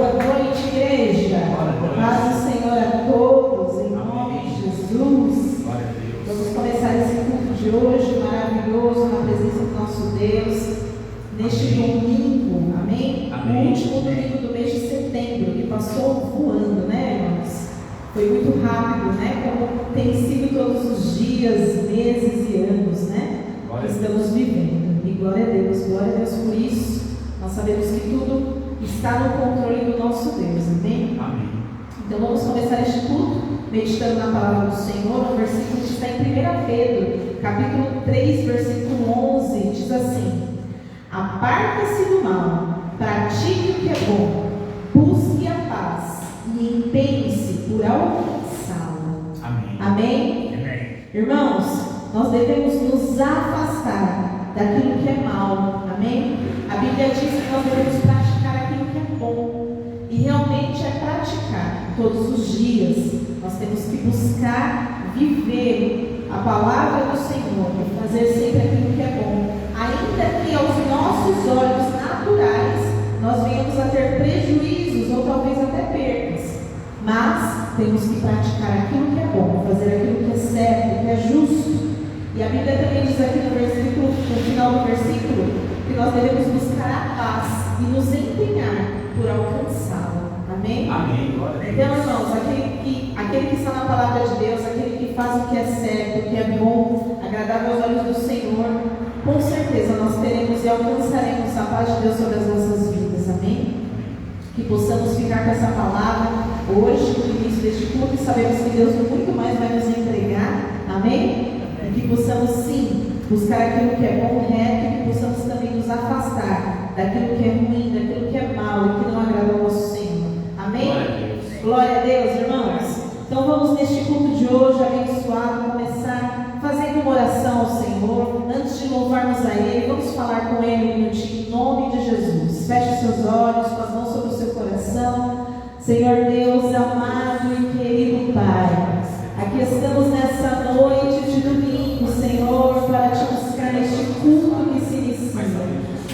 Boa noite, igreja. Paz do Senhor a todos, em nome de Jesus. Vamos começar esse culto de hoje maravilhoso na presença do nosso Deus, neste domingo, amém? O último domingo do mês de setembro, que passou voando, né, irmãos? Foi muito rápido, né? Como tem sido todos os dias, meses e anos, né? Que estamos vivendo. E glória a Deus por isso. Nós sabemos que tudo está no controle do nosso Deus, amém? Amém. Então vamos começar este culto meditando na palavra do Senhor. O versículo que está em 1 Pedro, capítulo 3, versículo 11, diz assim: aparta-se do mal, pratique o que é bom, busque a paz e empenhe-se por alcançá-la. Amém. Amém? Amém. Irmãos, nós devemos nos afastar daquilo que é mal, amém? A Bíblia diz que nós devemos praticar aquilo que é bom, e realmente é praticar todos os dias. Nós temos que buscar viver a palavra do Senhor e fazer sempre aquilo que é bom, ainda que aos nossos olhos naturais nós venhamos a ter prejuízos ou talvez até perdas, mas temos que praticar aquilo que é bom, fazer aquilo que é certo, que é justo. E a Bíblia também diz aqui no final do versículo, que nós devemos buscar a paz e nos empenhar por alcançá-la. Amém? Amém. Então, irmãos, aquele que está na palavra de Deus, aquele que faz o que é certo, o que é bom, agradável aos olhos do Senhor, com certeza nós teremos e alcançaremos a paz de Deus sobre as nossas vidas. Amém? Que possamos ficar com essa palavra hoje, no início deste culto, e sabemos que Deus muito mais vai nos entregar. Amém? E que possamos sim buscar aquilo que é bom, reto, e que possamos também nos afastar daquilo que é ruim, daquilo que é mal e que não agrada ao nosso Senhor. Amém? Glória a Deus, irmãos. Então vamos neste culto de hoje, abençoado, começar fazendo uma oração ao Senhor. Antes de louvarmos a Ele, vamos falar com Ele um minutinho, em nome de Jesus. Feche seus olhos, com as mãos sobre o seu coração. Senhor Deus, amado e querido Pai, aqui estamos nessa noite de domingo, Senhor, para te buscar neste culto que se inicia.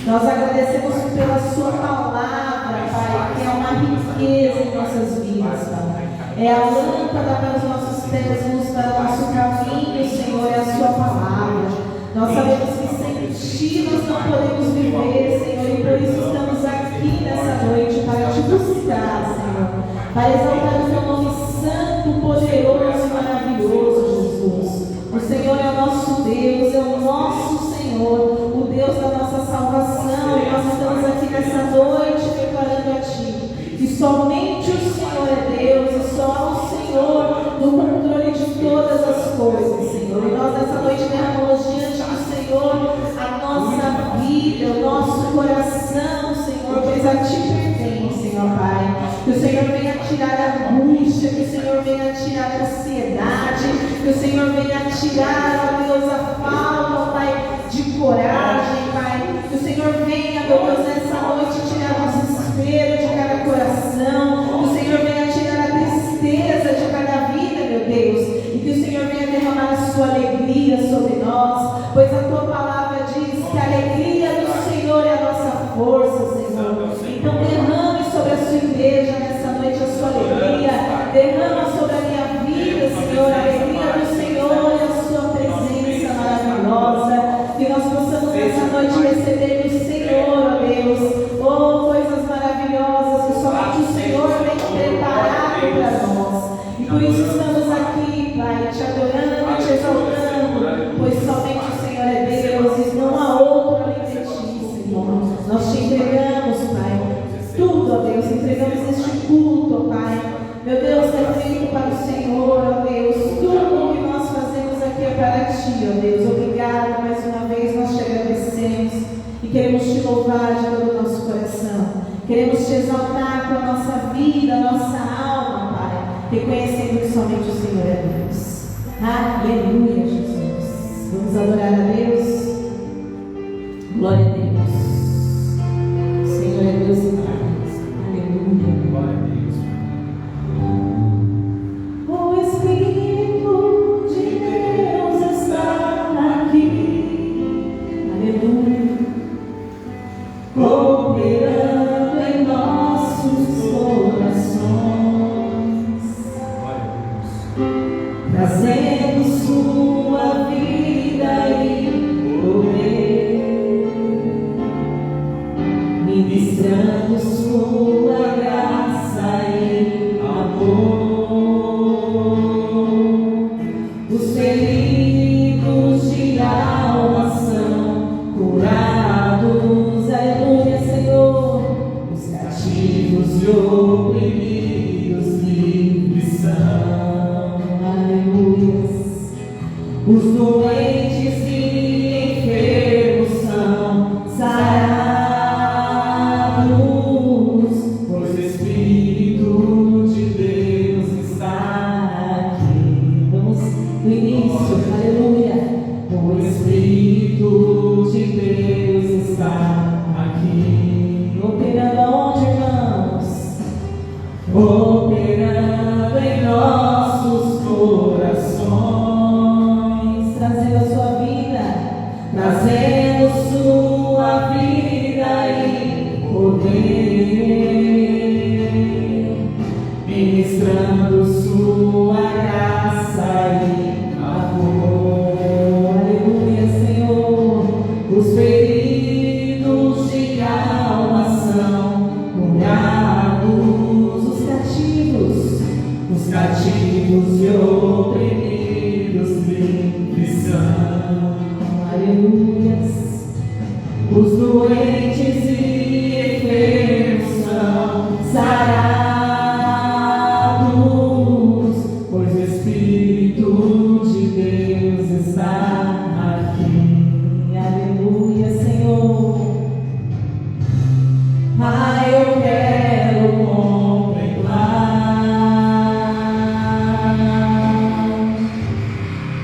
Nós agradecemos pela sua palavra, Pai, que é uma riqueza em nossas vidas, Pai. É a lâmpada para os nossos pés, luz para o nosso caminho, Senhor, é a sua palavra. Nós sabemos que sem ti nós não podemos viver, Senhor, e por isso estamos aqui nessa noite para te buscar, Senhor, para exaltar o teu nome santo, poderoso e maravilhoso, Jesus. O Senhor é o nosso Deus, é o nosso Senhor, o Deus da nossa salvação. E nós estamos aqui nessa noite declarando a Ti que somente o Senhor é Deus e só o Senhor no controle de todas as coisas, Senhor. E nós nessa noite derramamos diante do Senhor a nossa vida, o nosso coração, Senhor, pois a Ti pertence, Senhor Pai. Que o Senhor venha tirar a angústia, que o Senhor venha tirar a ansiedade, que o Senhor venha tirar, ó Deus, a falta, ó Pai, de coragem, Pai. Que o Senhor venha, meu Deus, nessa noite tirar o desespero de cada coração, que o Senhor venha tirar a tristeza de cada vida, meu Deus, e que o Senhor venha derramar a sua alegria sobre nós, pois a Tua palavra diz que a alegria do Senhor é a nossa força, Senhor. Então derrame sobre a sua igreja nessa noite a sua alegria, derrama sobre a minha vida, Senhor, a alegria do Senhor e a sua presença maravilhosa, que nós possamos nessa noite receber do Senhor, ó Deus, coisas maravilhosas que somente o Senhor tem preparado para nós, e por isso estamos aqui, Pai, te adorando e te exaltando, pois somente o Senhor é Deus e não há outro além de Ti, Senhor. Nós te entregamos, Pai, tudo, ó Deus, entregamos neste culto, ó Pai. Meu Deus, é feito para o Senhor, ó Deus. Tudo o que nós fazemos aqui é para Ti, ó Deus. Obrigado mais uma vez, nós te agradecemos e queremos te louvar de todo o nosso coração. Queremos te exaltar com a nossa vida, a nossa alma, Pai, reconhecendo que somente o Senhor é Deus. Aleluia, Jesus. Vamos adorar a Deus. Glória a Deus. O Senhor é Deus e paz. Aleluia. Glória a Deus. O Espírito de Deus está aqui. Aleluia. Operando em nossos corações. operando em nossos corações, trazendo a sua vida, trazendo sua vida e poder, ministrando sua graça e amor. Aleluia, Senhor. Os feridos de alma são curados, os cativos e oprimidos livres são. Aleluia. Os doentes e enfermos são sarados, pois o Espírito de Deus está aqui. Aleluia, Senhor. Pai, eu quero contemplar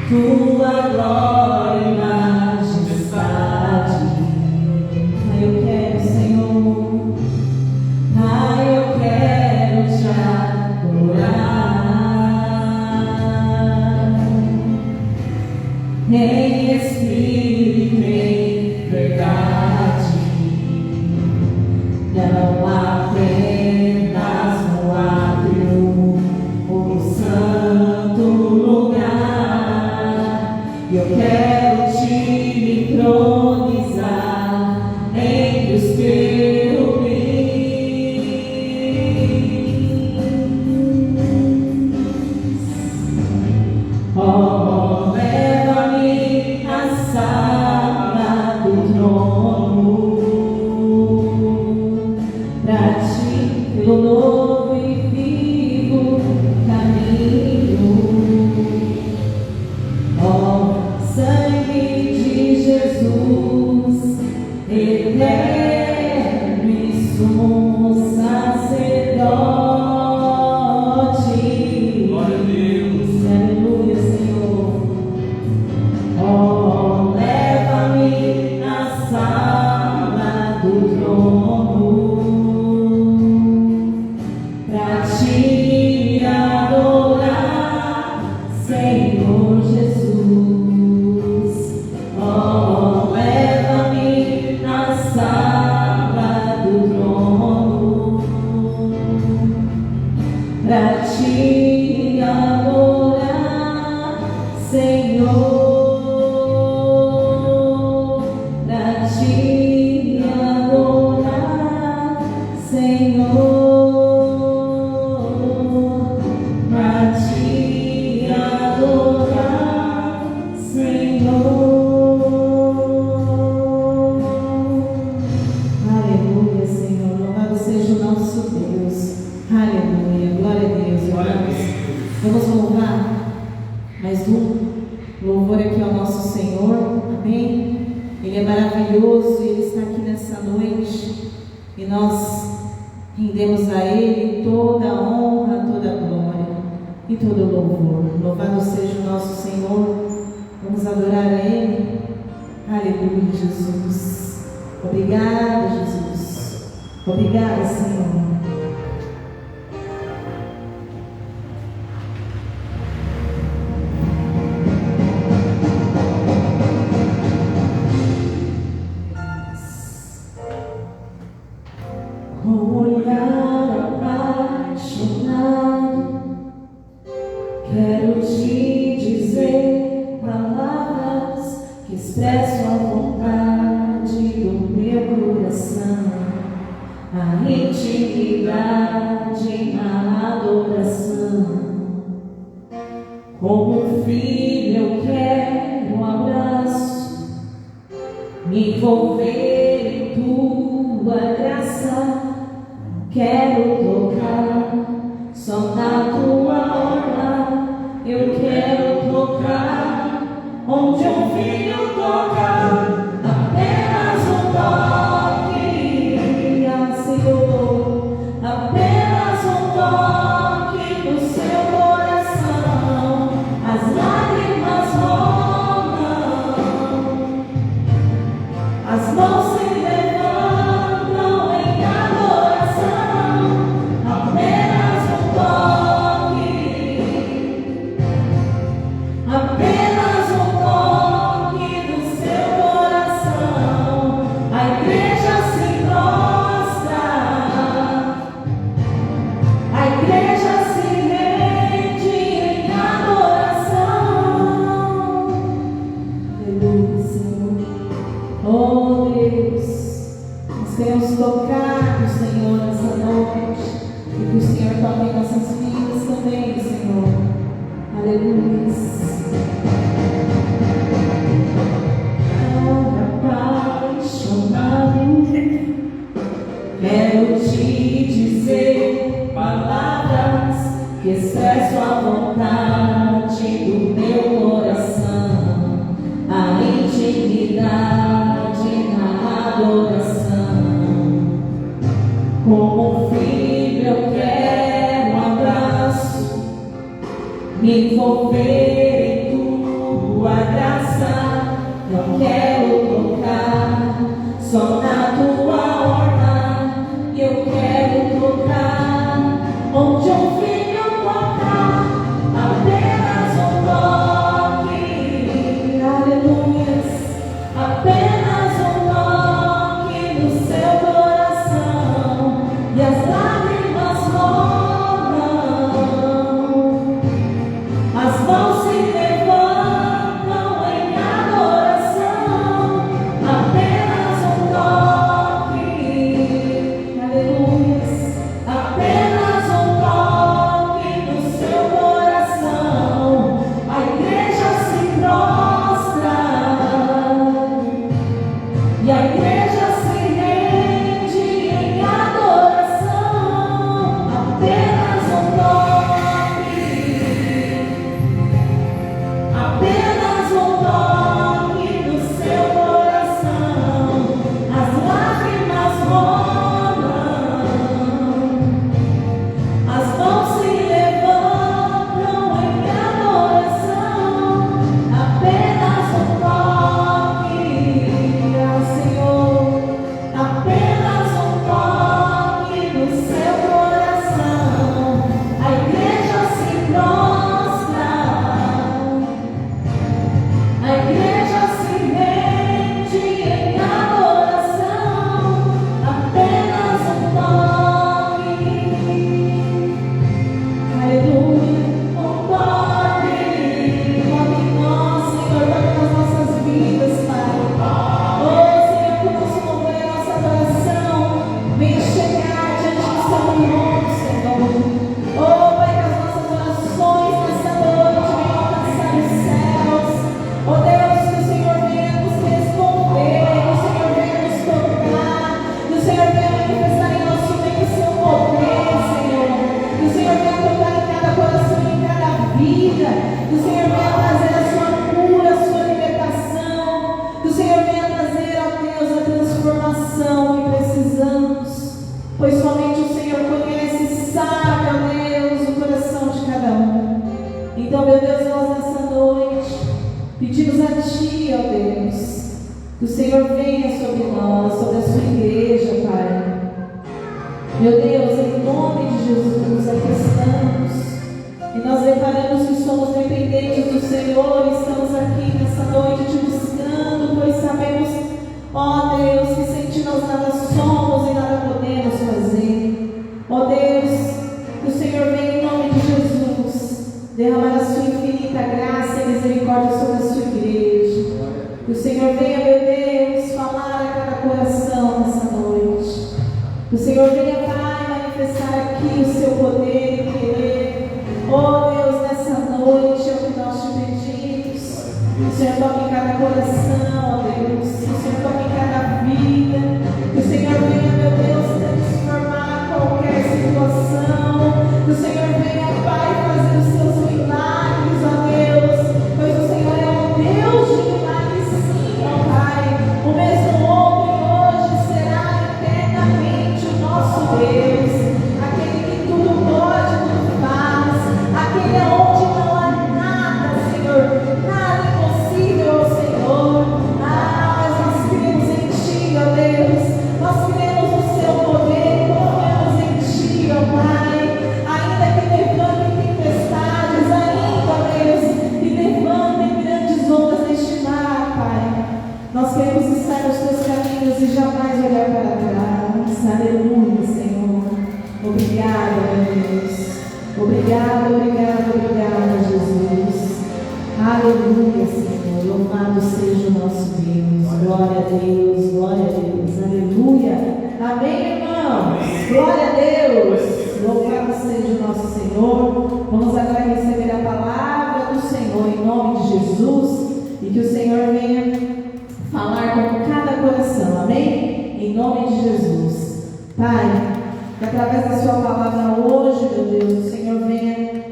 tua glória e majestade. Pai, eu quero, Senhor. Pai, eu quero te adorar em espírito e em verdade. Não apenas no átrio ou no santo lugar. Eu quero te entronizar entre os querubins. Oh, leva-me à sala do trono, pra ti, pelo novo e vivo caminho. Oh, sangue de Jesus, eterno e sumo sacerdote. Glória a Deus. Aleluia, Senhor. Oh, leva-me à sala do trono, pra te adorar, Senhor Jesus. Oh, leva-me à sala do trono, pra te adorar, Senhor. Pra te adorar, Senhor. Pra te adorar, Senhor. Aleluia, Senhor. Louvado seja o nosso Deus. Aleluia. Glória a Deus. Glória a Irmãos. Deus. Vamos louvar mais um louvor aqui ao nosso Senhor. Amém? Ele é maravilhoso e Ele está aqui nessa noite. E nós rendemos a Ele toda a honra, toda a glória e todo o louvor. Louvado seja o nosso Senhor. Vamos adorar a Ele. Aleluia, Jesus. Obrigada, Jesus. Obrigada, Senhor. Com um olhar apaixonado, quero te dizer palavras que expressam a vontade do meu coração, a intimidade expresso a vontade do meu coração, a intimidade na adoração. Como filho eu quero um abraço, me envolver em tua graça. Não quero tocar só na tua orla, eu quero tocar onde um filho tocar, apenas um toque, aleluias, apenas um toque no seu coração e as lágrimas rolam, as mãos se levantam em adoração, apenas um toque, aleluias, apenas um toque no seu coração, a igreja se prostra e a igreja se rende em adoração, apenas um toque, apenas um toque no seu coração, as lágrimas rolam, as mãos se levantam em adoração, apenas um toque, Senhor, apenas um toque no seu coração, a igreja se prostra, a igreja se rende em adoração, apenas um toque, aleluia, um toque em nós, Senhor, toque nas nossas vidas, Pai. Oh, Senhor, que o nosso louvor e a nossa adoração venha chegar diante do seu nome, Senhor. Oh, Pai, que as nossas orações nessa noite venham alcançar os céus. Oh, Deus, que o Senhor venha nos responder, que o Senhor venha nos tocar, que o Senhor venha manifestar em nosso meio o seu poder, Senhor. Que o Senhor venha tocar em cada coração e em cada vida. Que o Senhor venha trazer a sua cura, a sua libertação. Que o Senhor venha trazer, ó Deus, a transformação que precisamos. Pois somente o Senhor conhece e sabe, ó Deus, o coração de cada um. Então, meu Deus, nós nessa noite pedimos a Ti, ó Deus, que o Senhor venha sobre nós, sobre a sua igreja, Pai. Meu Deus, em nome de Jesus, aqui estamos. E nós declaramos que somos dependentes do Senhor. Estamos aqui nessa noite te buscando, pois sabemos, ó Deus, que sem Ti nós nada somos e nada podemos fazer. Ó Deus, que o Senhor venha em nome de Jesus derramar a sua infinita graça e misericórdia sobre a sua igreja. Que o Senhor venha, meu Deus, falar a cada coração nessa noite. Que o Senhor venha, Pai, manifestar aqui o seu poder e querer. Oh Deus, nessa noite é o que nós te pedimos. Que o Senhor toque em cada coração, ó Deus. Que o Senhor toque em cada vida. Que o Senhor venha, meu Deus, transformar qualquer situação. Que o Senhor venha, Pai, fazer os seus milagres, ó Deus. Pois o Senhor é um Deus de milagres, sim, ó Pai. O mesmo ontem, hoje, será eternamente o nosso Deus. Aquele que tudo pode, tudo faz. Aquele onde não há nada, Senhor. Nada impossível, Senhor. Mas nós cremos em Ti, ó Deus. Nós cremos no Seu poder, confiamos em Ti, ó Pai. Ainda que levantem tempestades, ainda, ó Deus, que levantem grandes ondas neste mar, Pai. Nós queremos estar nos Teus caminhos e jamais olhar para trás. Aleluia, Senhor. Obrigada, meu Deus. Obrigada, obrigada, obrigada, Jesus. Aleluia, Senhor. Louvado seja o nosso Deus. Glória a Deus, glória a Deus. Aleluia. Amém, irmãos? Glória a Deus. Louvado seja o nosso Senhor. Vamos agora receber a palavra do Senhor em nome de Jesus. E que o Senhor venha falar com cada coração. Amém? Em nome de Jesus. Pai, que através da sua palavra hoje, meu Deus, o Senhor venha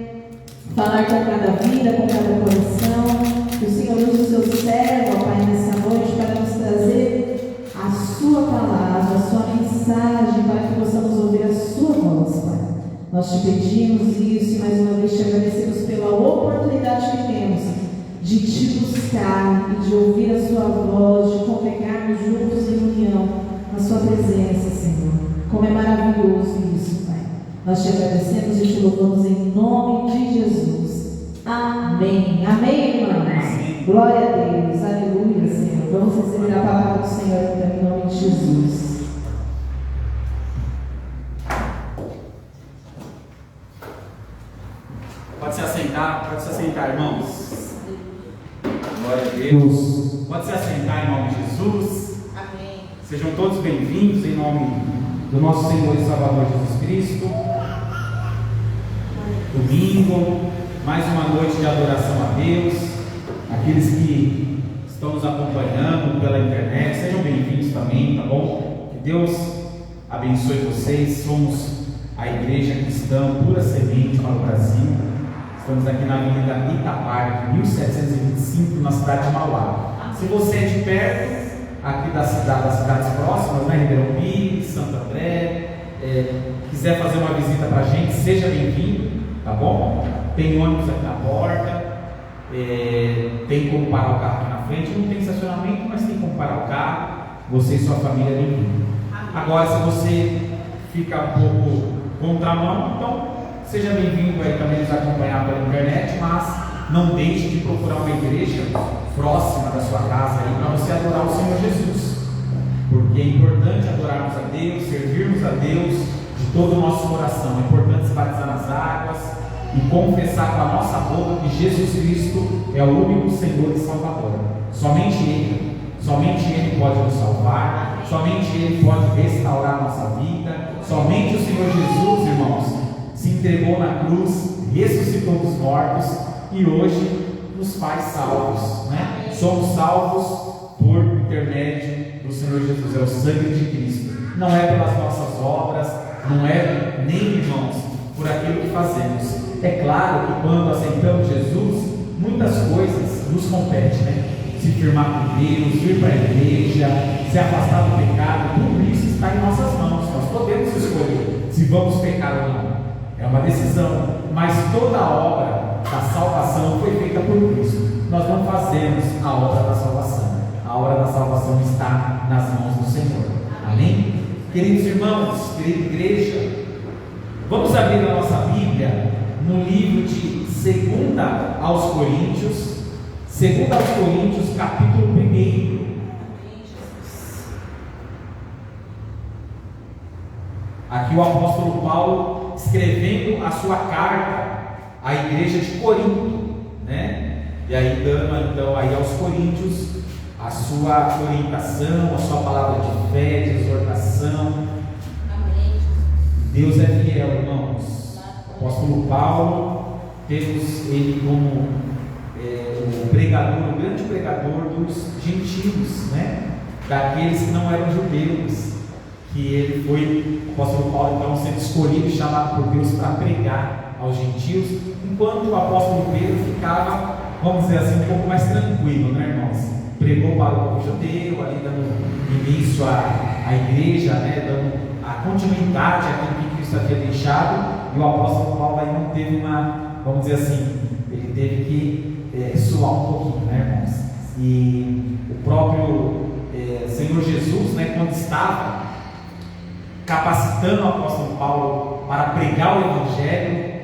pedimos isso e mais uma vez te agradecemos pela oportunidade que temos de te buscar e de ouvir a sua voz, de congregarmos juntos em união na sua presença, Senhor. Como é maravilhoso isso, Pai. Nós te agradecemos e te louvamos em nome de Jesus. Amém. Amém, irmãos? Amém. Glória a Deus. Aleluia, Senhor. Vamos receber a palavra do Senhor então, em nome de Jesus. Pode se assentar, irmãos. Glória a Deus. Pode se assentar em nome de Jesus. Amém. Sejam todos bem-vindos em nome do nosso Senhor e Salvador Jesus Cristo. Domingo, mais uma noite de adoração a Deus. Aqueles que estão nos acompanhando pela internet, sejam bem-vindos também, tá bom? Que Deus abençoe vocês. Somos a Igreja Cristã Pura Semente para o Brasil. Estamos aqui na Avenida Itaparque, 1725, na cidade de Mauá. Se você é de perto, aqui das cidades próximas, né, Ribeirão Pires, Santo André, quiser fazer uma visita para a gente, seja bem-vindo, tá bom? Tem ônibus aqui na porta, tem como parar o carro aqui na frente, não tem estacionamento, mas tem como parar o carro, você e sua família bem-vindo. Agora, se você fica um pouco contramão, então seja bem-vindo aí também nos acompanhar pela internet, mas não deixe de procurar uma igreja próxima da sua casa aí para você adorar o Senhor Jesus, porque é importante adorarmos a Deus, servirmos a Deus de todo o nosso coração. É importante se batizar nas águas e confessar com a nossa boca que Jesus Cristo é o único Senhor e Salvador. Somente Ele pode nos salvar, somente Ele pode restaurar a nossa vida, somente o Senhor Jesus, irmãos, se entregou na cruz, ressuscitou dos mortos e hoje nos faz salvos, né? Somos salvos por intermédio do Senhor Jesus, é o sangue de Cristo. Não é pelas nossas obras, não é nem, irmãos, por aquilo que fazemos. É claro que quando aceitamos Jesus, muitas coisas nos competem, né? Se firmar com Deus, ir para a igreja, se afastar do pecado, tudo isso está em nossas mãos. Nós podemos escolher se vamos pecar ou não. É uma decisão, mas toda a obra da salvação foi feita por Cristo. Nós não fazemos a obra da salvação. A obra da salvação está nas mãos do Senhor. Amém? Queridos irmãos, querida igreja, vamos abrir a nossa Bíblia no livro de 2 aos Coríntios, capítulo 1. Aqui o apóstolo Paulo escrevendo a sua carta à igreja de Corinto, né? E aí dando então aí aos coríntios a sua orientação, a sua palavra de fé, de exortação. Amém. Deus é fiel, irmãos. O apóstolo Paulo, temos ele como o pregador, o grande pregador dos gentios, né? Daqueles que não eram judeus. Que ele foi, o apóstolo Paulo, então, sendo escolhido e chamado por Deus para pregar aos gentios, enquanto o apóstolo Pedro ficava, vamos dizer assim, um pouco mais tranquilo, né, irmãos? Pregou para o povo judeu, ali dando início à igreja, né, dando a continuidade àquilo que Cristo havia deixado, e o apóstolo Paulo aí não teve uma, vamos dizer assim, ele teve que suar um pouquinho, né, irmãos? E o próprio Senhor Jesus, né, quando estava capacitando o apóstolo Paulo para pregar o Evangelho,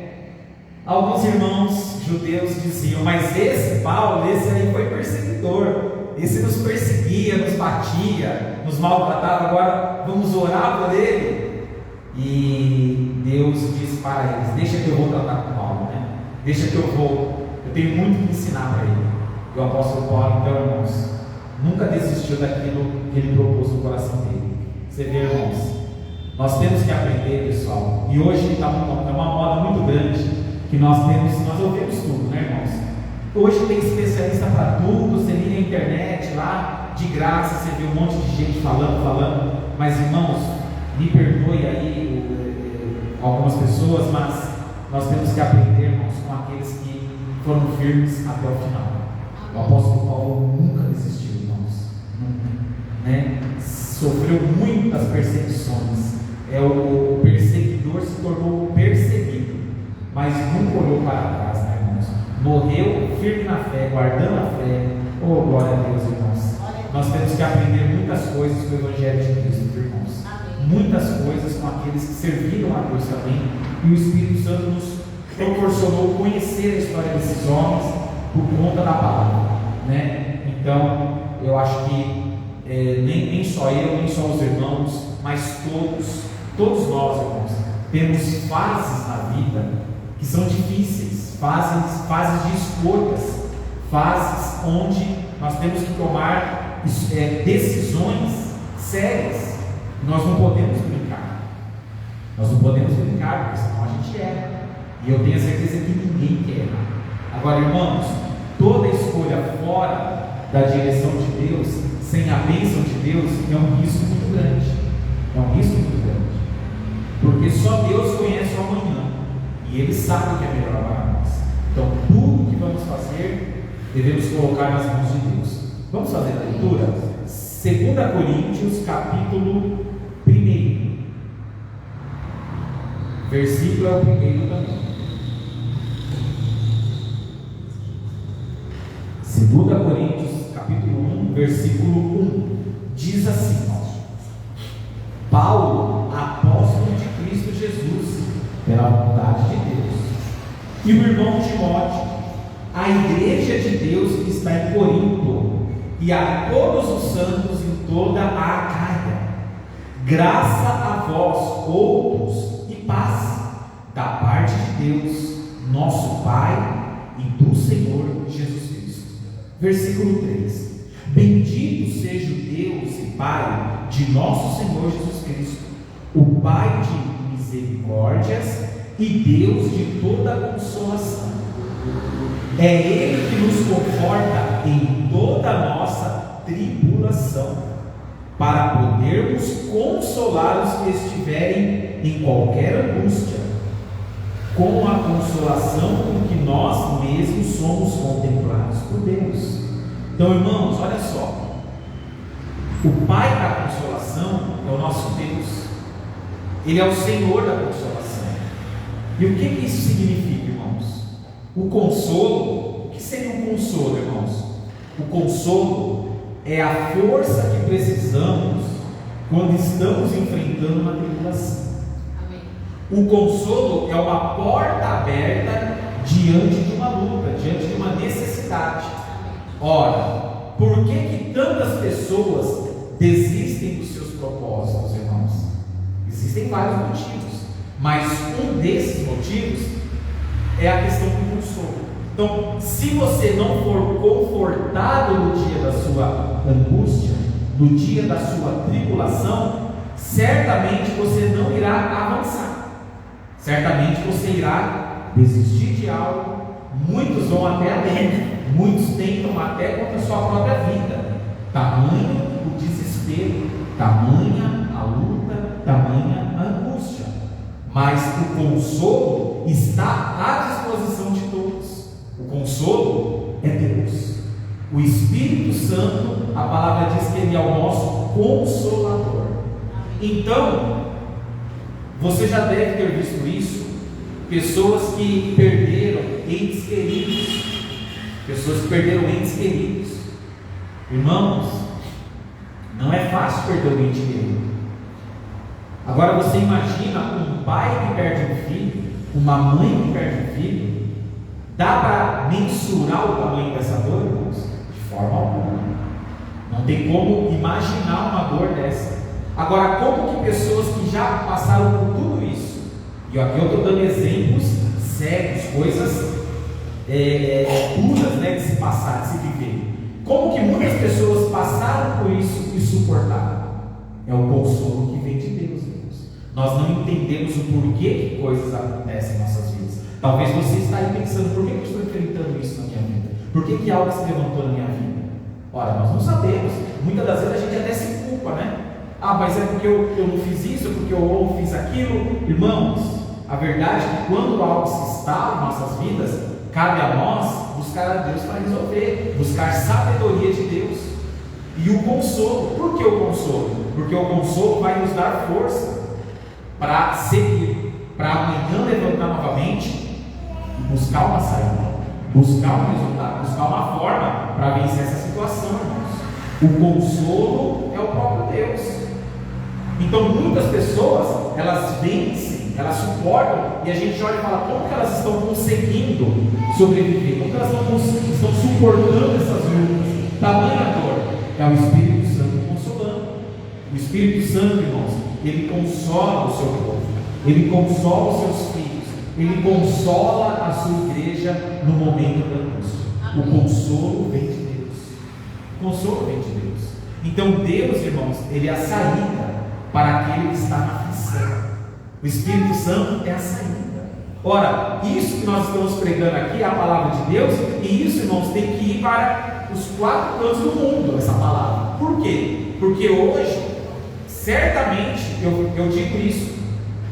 alguns irmãos judeus diziam: mas esse Paulo, esse aí foi perseguidor, esse nos perseguia, nos batia, nos maltratava, agora vamos orar por ele. E Deus disse para eles: deixa que eu vou tratar com Paulo, né? Deixa que eu tenho muito que ensinar para ele. E o apóstolo Paulo, então, irmãos, nunca desistiu daquilo que ele propôs no coração dele. Você vê, irmãos, nós temos que aprender, pessoal. E hoje está uma moda muito grande que nós ouvimos tudo, né, irmãos? Hoje tem especialista para tudo. Você liga na internet lá, de graça, você vê um monte de gente falando. Mas, irmãos, me perdoe aí algumas pessoas, mas nós temos que aprender, irmãos, com aqueles que foram firmes até o final. O apóstolo Paulo nunca desistiu, irmãos. Nunca, né? Sofreu muitas perseguições. O perseguidor se tornou perseguido. mas nunca olhou para trás, né, irmãos? Morreu firme na fé, guardando a fé. Oh, glória a Deus, irmãos. Nós temos que aprender muitas coisas com o Evangelho de Cristo, irmãos. Muitas coisas com aqueles que serviram a Deus também. E o Espírito Santo nos proporcionou conhecer a história desses homens por conta da palavra, né? Então, eu acho que nem só eu, nem só os irmãos, mas todos nós, irmãos, temos fases na vida que são difíceis, fases de escolhas, fases onde nós temos que tomar decisões sérias. Nós não podemos brincar, porque senão a gente erra, e eu tenho a certeza que ninguém quer. Agora, irmãos, toda escolha fora da direção de Deus, sem a bênção de Deus, é um risco muito grande. Porque só Deus conhece o amanhã, e Ele sabe o que é melhor para nós. Então, tudo que vamos fazer, devemos colocar nas mãos de Deus. Vamos fazer a leitura? 2 Coríntios, capítulo 1. Versículo é o primeiro também. 2 Coríntios, capítulo 1, versículo 1. Diz assim, Paulo, apóstolo de Cristo Jesus, pela vontade de Deus, e o irmão Timóteo, a igreja de Deus que está em Corinto, e a todos os santos em toda a Acaia, graça a vós outros e paz, da parte de Deus, nosso Pai, e do Senhor Jesus Cristo. Versículo 3. Bendito seja o Deus e Pai de nosso Senhor Jesus Cristo, o Pai de misericórdias e Deus de toda consolação. É Ele que nos conforta em toda a nossa tribulação, para podermos consolar os que estiverem em qualquer angústia, com a consolação com que nós mesmos somos contemplados por Deus. Então, irmãos, olha só, o Pai da consolação é o nosso Deus, Ele é o Senhor da consolação. E o que isso significa, irmãos? O consolo. O que seria um consolo, irmãos? O consolo é a força que precisamos quando estamos enfrentando uma tribulação. Amém. O consolo é uma porta aberta diante de uma luta, diante de uma necessidade. Ora, por que tantas pessoas desistem dos seus propósitos, irmãos? Existem vários motivos, mas um desses motivos é a questão do consolo. Então, se você não for confortado no dia da sua angústia, no dia da sua tribulação, certamente você não irá avançar, certamente você irá desistir de algo. Muitos vão até além, muitos tentam até contra a sua própria vida. Tamanho o desespero, tamanha a luta, tamanha a angústia. Mas o consolo está à disposição de todos. O consolo é Deus. O Espírito Santo, a palavra diz que Ele é o nosso Consolador. Então, você já deve ter visto isso. Pessoas que perderam entes queridos. Irmãos, não é fácil perder um ente querido. Agora você imagina um pai que perde um filho, uma mãe que perde um filho. Dá para mensurar o tamanho dessa dor, irmãos? De forma alguma. Não tem como imaginar uma dor dessa. Agora, como que pessoas que já passaram por tudo isso, e aqui eu estou dando exemplos sérios, coisas duras, né, de se passar, de se viver. Como que muitas pessoas passaram por isso e suportaram? É o consolo que vem de Deus, irmãos. Nós não entendemos o porquê que coisas acontecem em nossas vidas. Talvez você está aí pensando, por que eu estou enfrentando isso na minha vida? Por que algo se levantou na minha vida? Ora, nós não sabemos. Muitas das vezes a gente até se culpa, né? Ah, mas é porque eu não fiz isso, é porque eu não fiz aquilo. Irmãos, a verdade é que quando algo se instala em nossas vidas, cabe a nós buscar a Deus para resolver, buscar sabedoria de Deus. E o consolo. Por que o consolo? Porque o consolo vai nos dar força para seguir, para amanhã levantar novamente buscar uma saída, buscar um resultado, buscar uma forma para vencer essa situação, irmãos. O consolo é o próprio Deus. Então muitas pessoas, elas vencem, elas suportam, e a gente olha e fala, como que elas estão conseguindo sobreviver, como que elas estão suportando essas lutas, tamanha dor. É o Espírito Santo consolando. O Espírito Santo, irmãos, ele consola o seu povo, ele consola os seus filhos, ele consola a sua igreja no momento da angústia. O consolo vem de Deus. O consolo vem de Deus. Então Deus, irmãos, ele é a saída para aquele que está na aflição. O Espírito Santo é a saída. Ora, isso que nós estamos pregando aqui é a palavra de Deus, e isso, irmãos, tem que ir para os 4 cantos do mundo, essa palavra. Por quê? Porque hoje, certamente, eu digo isso,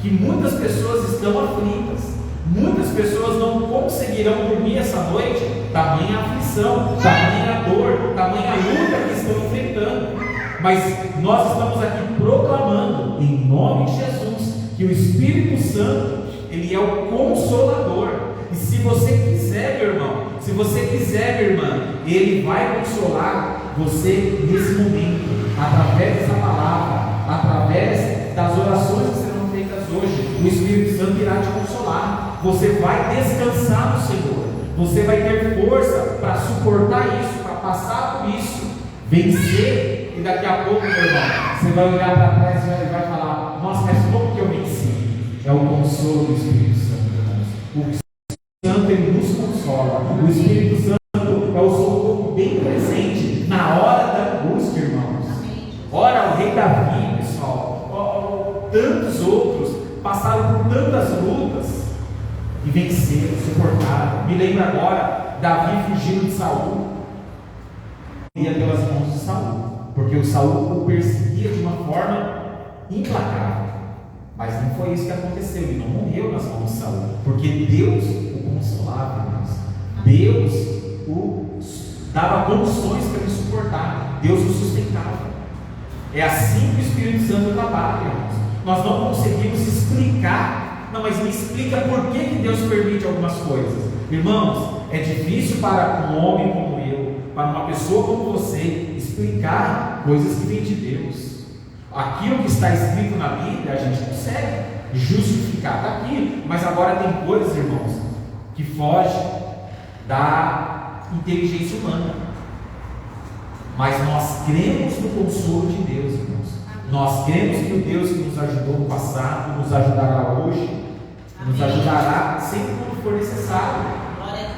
que muitas pessoas estão aflitas, muitas pessoas não conseguirão dormir essa noite, tamanha aflição, tamanha dor, tamanha luta que estão enfrentando. Mas nós estamos aqui proclamando, em nome de Jesus, que o Espírito Santo, ele é o Consolador. E se você quiser, meu irmão, se você quiser, minha irmã, ele vai consolar você nesse momento, através dessa palavra, através das orações que serão feitas hoje. O Espírito Santo irá te consolar. Você vai descansar no Senhor, você vai ter força para suportar isso, para passar por isso, vencer. E daqui a pouco, meu irmão, você vai olhar para trás e vai falar, nossa, mas como que eu venci? É o consolo do Espírito Santo, irmãos. O Espírito Santo, ele nos consola. O Espírito Santo é o socorro bem presente na hora da angústia, irmãos. Ora, o rei Davi, pessoal, tantos outros passaram por tantas lutas e venceram, suportaram. Me lembro agora, Davi fugindo de Saul, ia pelas mãos de Saul, porque o Saul o perseguia de uma forma implacável. Mas não foi isso que aconteceu, ele não morreu nas mãos de Saul, porque Deus o consolava, irmãos. Deus o dava condições para ele suportar, Deus o sustentava. É assim que o Espírito Santo trabalha, irmãos. Nós não conseguimos explicar, não, mas me explica por que Deus permite algumas coisas. Irmãos, é difícil para um homem como eu, para uma pessoa como você, explicar coisas que vêm de Deus. Aquilo que está escrito na Bíblia, a gente consegue justificar, está aqui, mas agora tem coisas, irmãos, que fogem da inteligência humana. Mas nós cremos no consolo de Deus, irmãos. Nós cremos que o Deus que nos ajudou no passado, nos ajudará hoje, nos ajudará sempre quando for necessário.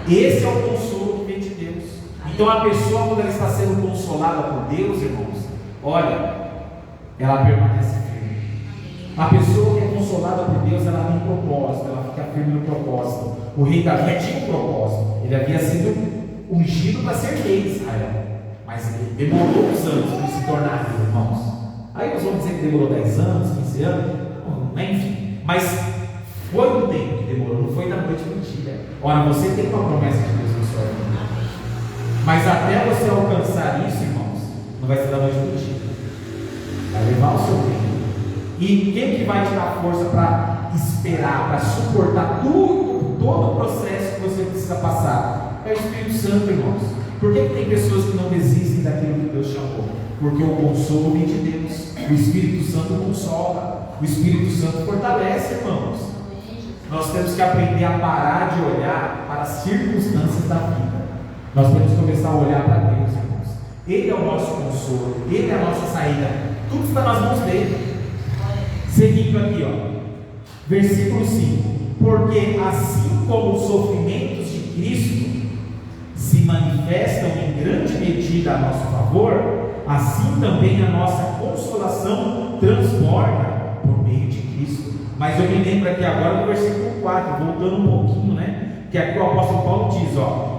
Esse é o consolo que vem de Deus. Então a pessoa, quando ela está sendo consolada por Deus, irmãos, olha, ela permanece firme. A pessoa que é consolada por Deus, ela tem propósito, ela fica firme no propósito. O rei Davi tinha um propósito, ele havia sido ungido para ser rei de Israel, mas ele demorou uns anos para se tornar rei, irmãos. Aí nós vamos dizer que demorou 10 anos, 15 anos, enfim, mas foi um tempo que demorou, não foi da noite para o dia. Ora, você tem uma promessa de Deus na sua vida, mas até você alcançar isso, irmãos, não vai ser da noite para o dia. Vai levar o seu tempo. E quem que vai te dar força para esperar, para suportar todo o processo que você precisa passar? É o Espírito Santo, irmãos. Por que tem pessoas que não desistem daquilo que Deus chamou? Porque o consolo vem de Deus. O Espírito Santo consola. O Espírito Santo fortalece, irmãos. Nós temos que aprender a parar de olhar para as circunstâncias da vida. Nós temos que começar a olhar para Deus, irmãos. Ele é o nosso consolo, Ele é a nossa saída. Tudo está nas mãos dele. Seguindo aqui, versículo 5: porque assim como os sofrimentos de Cristo se manifestam em grande medida a nosso favor, assim também a nossa consolação transborda por meio de Cristo. Mas eu me lembro aqui agora do versículo 4, voltando um pouquinho, né? Que aqui o apóstolo Paulo diz,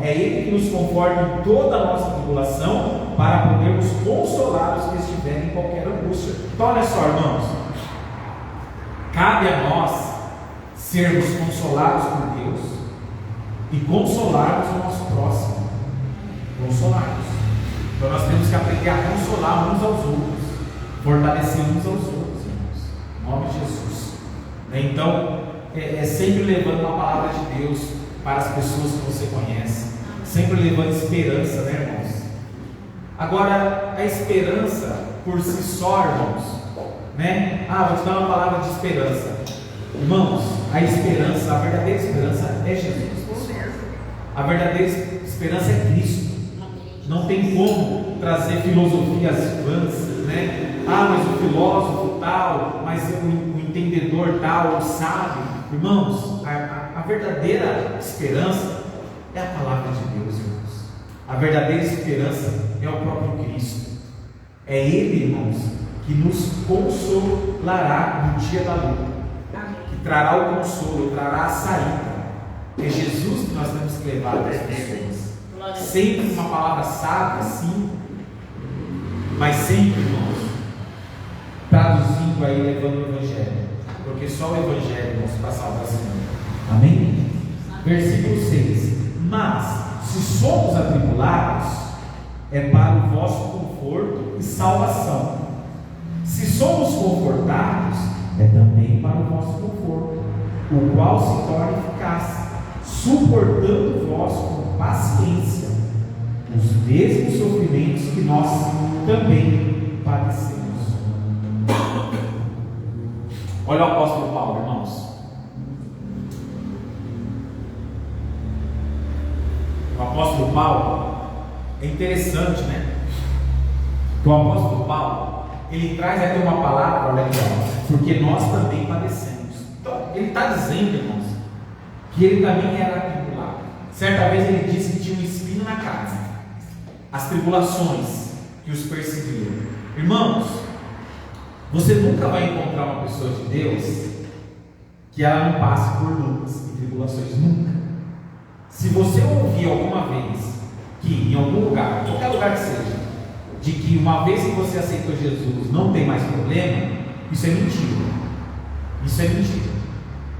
é Ele que nos conforta em toda a nossa tribulação, para podermos consolar os que estiverem em qualquer angústia. Então olha só, irmãos, cabe a nós sermos consolados por Deus e consolarmos o nosso próximo. Consolarmos. Então nós temos que aprender a consolar uns aos outros, fortalecer uns aos outros, irmãos, em nome de Jesus. Então, é sempre levando a palavra de Deus, para as pessoas que você conhece, sempre levando esperança, né, irmãos? Agora, a esperança por si só, irmãos, né? Vou te dar uma palavra de esperança. Irmãos, a esperança, a verdadeira esperança é Jesus. A verdadeira esperança é Cristo. Não tem como trazer filosofias vãs, né? Mas o filósofo tal, mas o entendedor tal, o sábio. Irmãos, a verdadeira esperança é a palavra de Deus, irmãos. A verdadeira esperança é o próprio Cristo. É Ele, irmãos, que nos consolará no dia da luta, que trará o consolo, trará a saída. É Jesus que nós temos que levar para as pessoas. Sempre uma palavra sábia, sim, mas sempre, irmãos, traduzindo aí, levando o Evangelho, porque só o Evangelho, irmãos, para salvação. Amém? Versículo 6: Mas se somos atribulados, é para o vosso conforto e salvação. Se somos confortados, é também para o vosso conforto, o qual se torna eficaz, suportando vós com paciência os mesmos sofrimentos que nós também padecemos. Olha o apóstolo Paulo, irmãos. O apóstolo Paulo é interessante, né? Que o apóstolo Paulo, ele traz aqui uma palavra, olha aqui, porque nós também padecemos. Então, ele está dizendo, irmãos, que ele também era atribulado. Certa vez ele disse que tinha um espinho na carne, as tribulações que os perseguiam. Irmãos, você nunca vai encontrar uma pessoa de Deus que ela não passe por lutas e tribulações, nunca. Se você ouvir alguma vez que em algum lugar, qualquer lugar que seja, de que uma vez que você aceitou Jesus não tem mais problema, isso é mentira. Isso é mentira.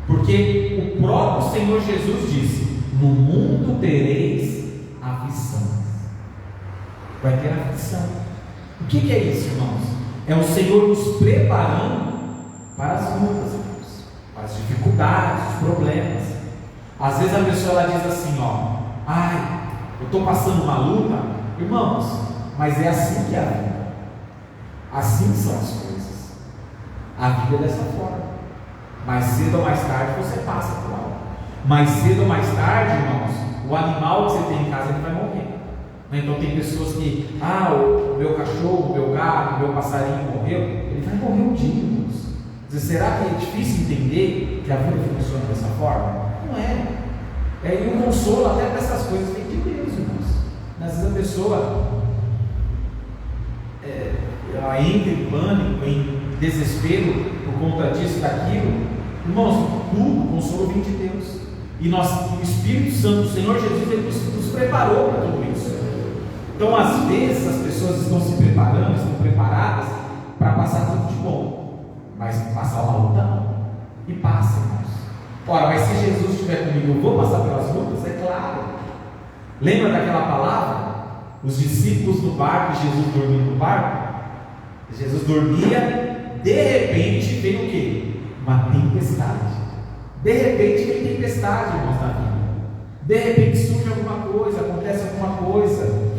Porque o próprio Senhor Jesus disse: no mundo tereis aflição. Vai ter aflição. O que é isso, irmãos? É o Senhor nos preparando para as lutas, irmãos, para as dificuldades, os problemas. Às vezes a pessoa ela diz assim, eu estou passando uma luta. Irmãos, mas é assim que é a vida. Assim são as coisas. A vida é dessa forma. Mais cedo ou mais tarde você passa por algo. Mais cedo ou mais tarde, irmãos, o animal que você tem em casa ele vai morrer. Então tem pessoas que, o meu cachorro, o meu gato, o meu passarinho morreu. Ele vai morrer um dia, irmãos. Será que é difícil entender que a vida funciona dessa forma? Não é. E o consolo até para essas coisas vem de Deus, irmãos. Às vezes a pessoa ela entra em pânico, em desespero por conta disso, daquilo. Irmãos, tudo, o consolo vem de Deus. E o Espírito Santo, o Senhor Jesus, ele nos preparou para tudo isso. Então, às vezes, as pessoas estão se preparando, estão preparadas para passar tudo de bom, mas passar uma luta não. E passa, irmãos. Ora, mas se Jesus estiver comigo, eu vou passar pelas lutas? É claro. Lembra daquela palavra? Os discípulos no barco, Jesus dormindo no barco. Jesus dormia, de repente vem o quê? Uma tempestade. De repente vem tempestade, irmãos, na vida. De repente surge alguma coisa, acontece alguma coisa.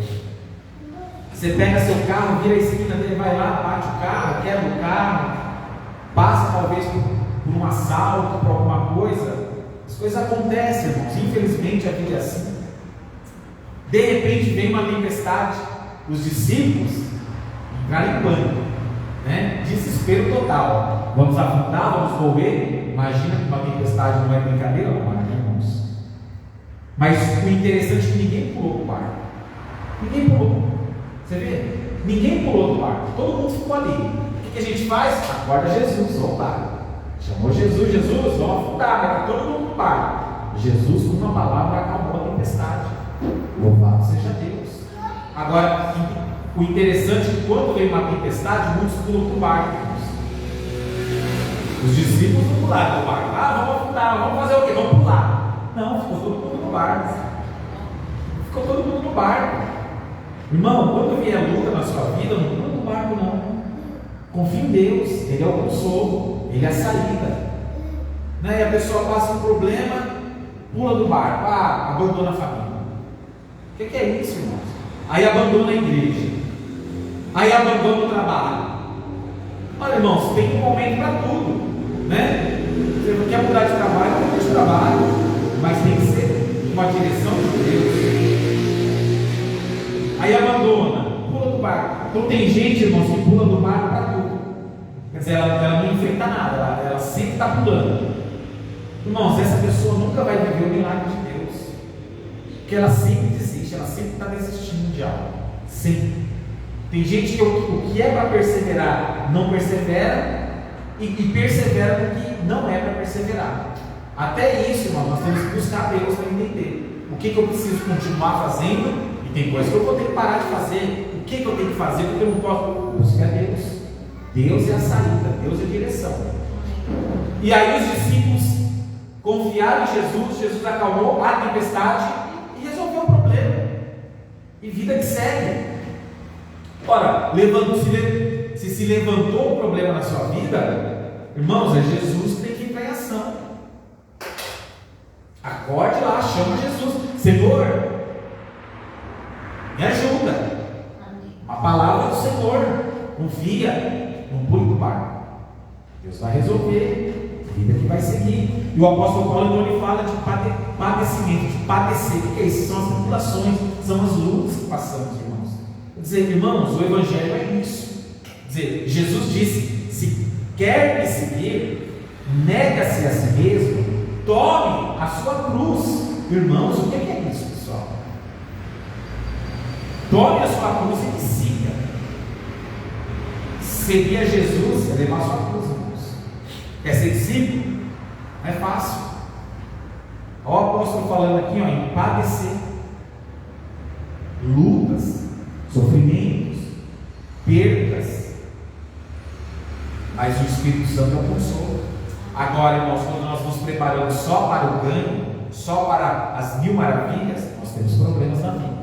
Você pega seu carro, vira a esquina dele, vai lá, bate o carro, quebra o carro, passa talvez por um assalto, por alguma coisa. As coisas acontecem, irmãos. Infelizmente a vida é assim. De repente vem uma tempestade. Os discípulos entraram em pânico, né? Desespero total. Vamos afundar, vamos morrer. Imagina que uma tempestade não é brincadeira, não, irmãos. Mas o interessante é que ninguém pulou do barco. Ninguém pulou. Você vê? Ninguém pulou do barco. Todo mundo ficou ali. O que a gente faz? Acorda Jesus, vamos lá. Chamou Jesus, vamos afundar, né? Todo mundo no barco. Jesus, com uma palavra, acalmou a tempestade. Louvado seja Deus. Agora, o interessante é que quando vem uma tempestade, muitos pulam do barco. Os discípulos não pularam do barco. Vamos afundar, vamos fazer o quê? Vamos pular. Não, ficou todo mundo no barco. Ficou todo mundo no barco. Irmão, quando vier a luta na sua vida, não pula do barco não. Confie em Deus, Ele é o consolo, Ele é a saída. E a pessoa passa um problema, pula do barco, abandona a família. O que é isso, irmãos? Aí abandona a igreja, aí abandona o trabalho. Olha, irmãos, tem um momento para tudo, né? Você não quer mudar de trabalho, muda de trabalho, mas tem que ser uma direção de Deus. Aí abandona, pula do barco. Então tem gente, irmãos, que pula do barco para tudo. Quer dizer, ela não enfrenta nada, ela sempre está pulando. Irmãos, essa pessoa nunca vai viver o milagre de Deus, porque ela sempre desiste, ela sempre está desistindo de algo. Sempre. Tem gente que o que é para perseverar não persevera, e persevera no que não é para perseverar. Até isso, irmão, nós temos que buscar Deus para entender o que eu preciso continuar fazendo, e tem coisas que eu vou ter que parar de fazer. O que eu tenho que fazer, porque eu não posso buscar Deus. Deus é a saída, Deus é a direção. E aí os discípulos confiaram em Jesus, Jesus acalmou a tempestade e resolveu o problema. E vida que segue. Ora, se levantou o problema na sua vida, irmãos, é Jesus que tem que entrar em ação. Acorde lá, chama Jesus. Senhor, me ajuda. A palavra do Senhor. Confia, não pule do barco. Deus vai resolver. Vida que vai seguir. E o apóstolo Paulo então ele fala de padecimento, de padecer. O que é isso? São as tribulações, são as lutas que passamos, irmãos. Quer dizer, irmãos, o Evangelho é isso. Quer dizer, Jesus disse: se quer me seguir, nega-se a si mesmo, tome a sua cruz. Irmãos, o que é isso, pessoal? Tome a sua cruz e me siga. Seguir a Jesus é levar a sua cruz, irmãos. Quer ser discípulo? Não é fácil. Olha o apóstolo falando aqui, em padecer, lutas, sofrimentos, perdas, mas o Espírito Santo é o consolo. Agora, irmãos, quando nós nos preparamos só para o ganho, só para as 1000 maravilhas, nós temos problemas na vida,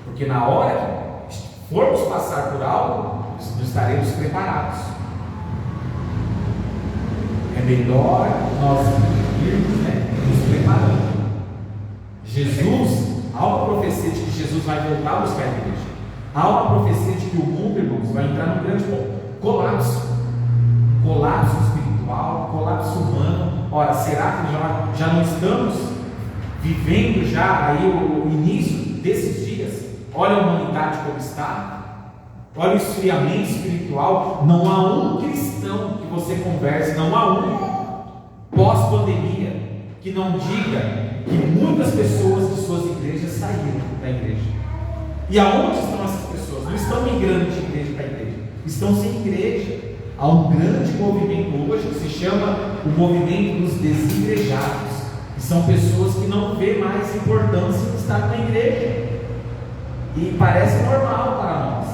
porque na hora que formos passar por algo, nós estaremos preparados. É melhor nós irmos, nos preparando. Jesus, há uma profecia de que Jesus vai voltar a buscar a igreja. Há uma profecia de que o mundo, irmãos, vai entrar num grande colapso espiritual, colapso humano. Ora, será que já não estamos vivendo já aí o início desses dias? Olha a humanidade como está. Olha o esfriamento espiritual. Não há um cristão que você converse, não há um pós-pandemia que não diga que muitas pessoas de suas igrejas saíram da igreja. E aonde estão essas pessoas? Não estão migrando de igreja para igreja, estão sem igreja. Há um grande movimento hoje que se chama o movimento dos desigrejados, que são pessoas que não vê mais importância em estar na igreja, e parece normal para nós,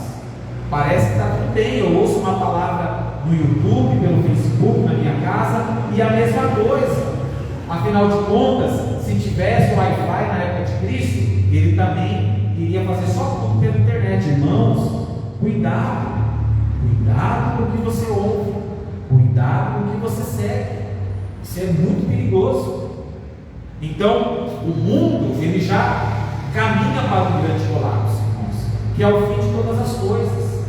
parece que está tudo bem. Eu ouço uma palavra no YouTube, pelo Facebook, na minha casa, e a mesma coisa. Afinal de contas, se tivesse o Wi-Fi na época de Cristo, ele também iria fazer só tudo pela internet. Irmãos, cuidado com o que você ouve, cuidado com o que você segue. Isso é muito perigoso. Então, o mundo ele já caminha para um grande colapso, irmãos, que é o fim de todas as coisas.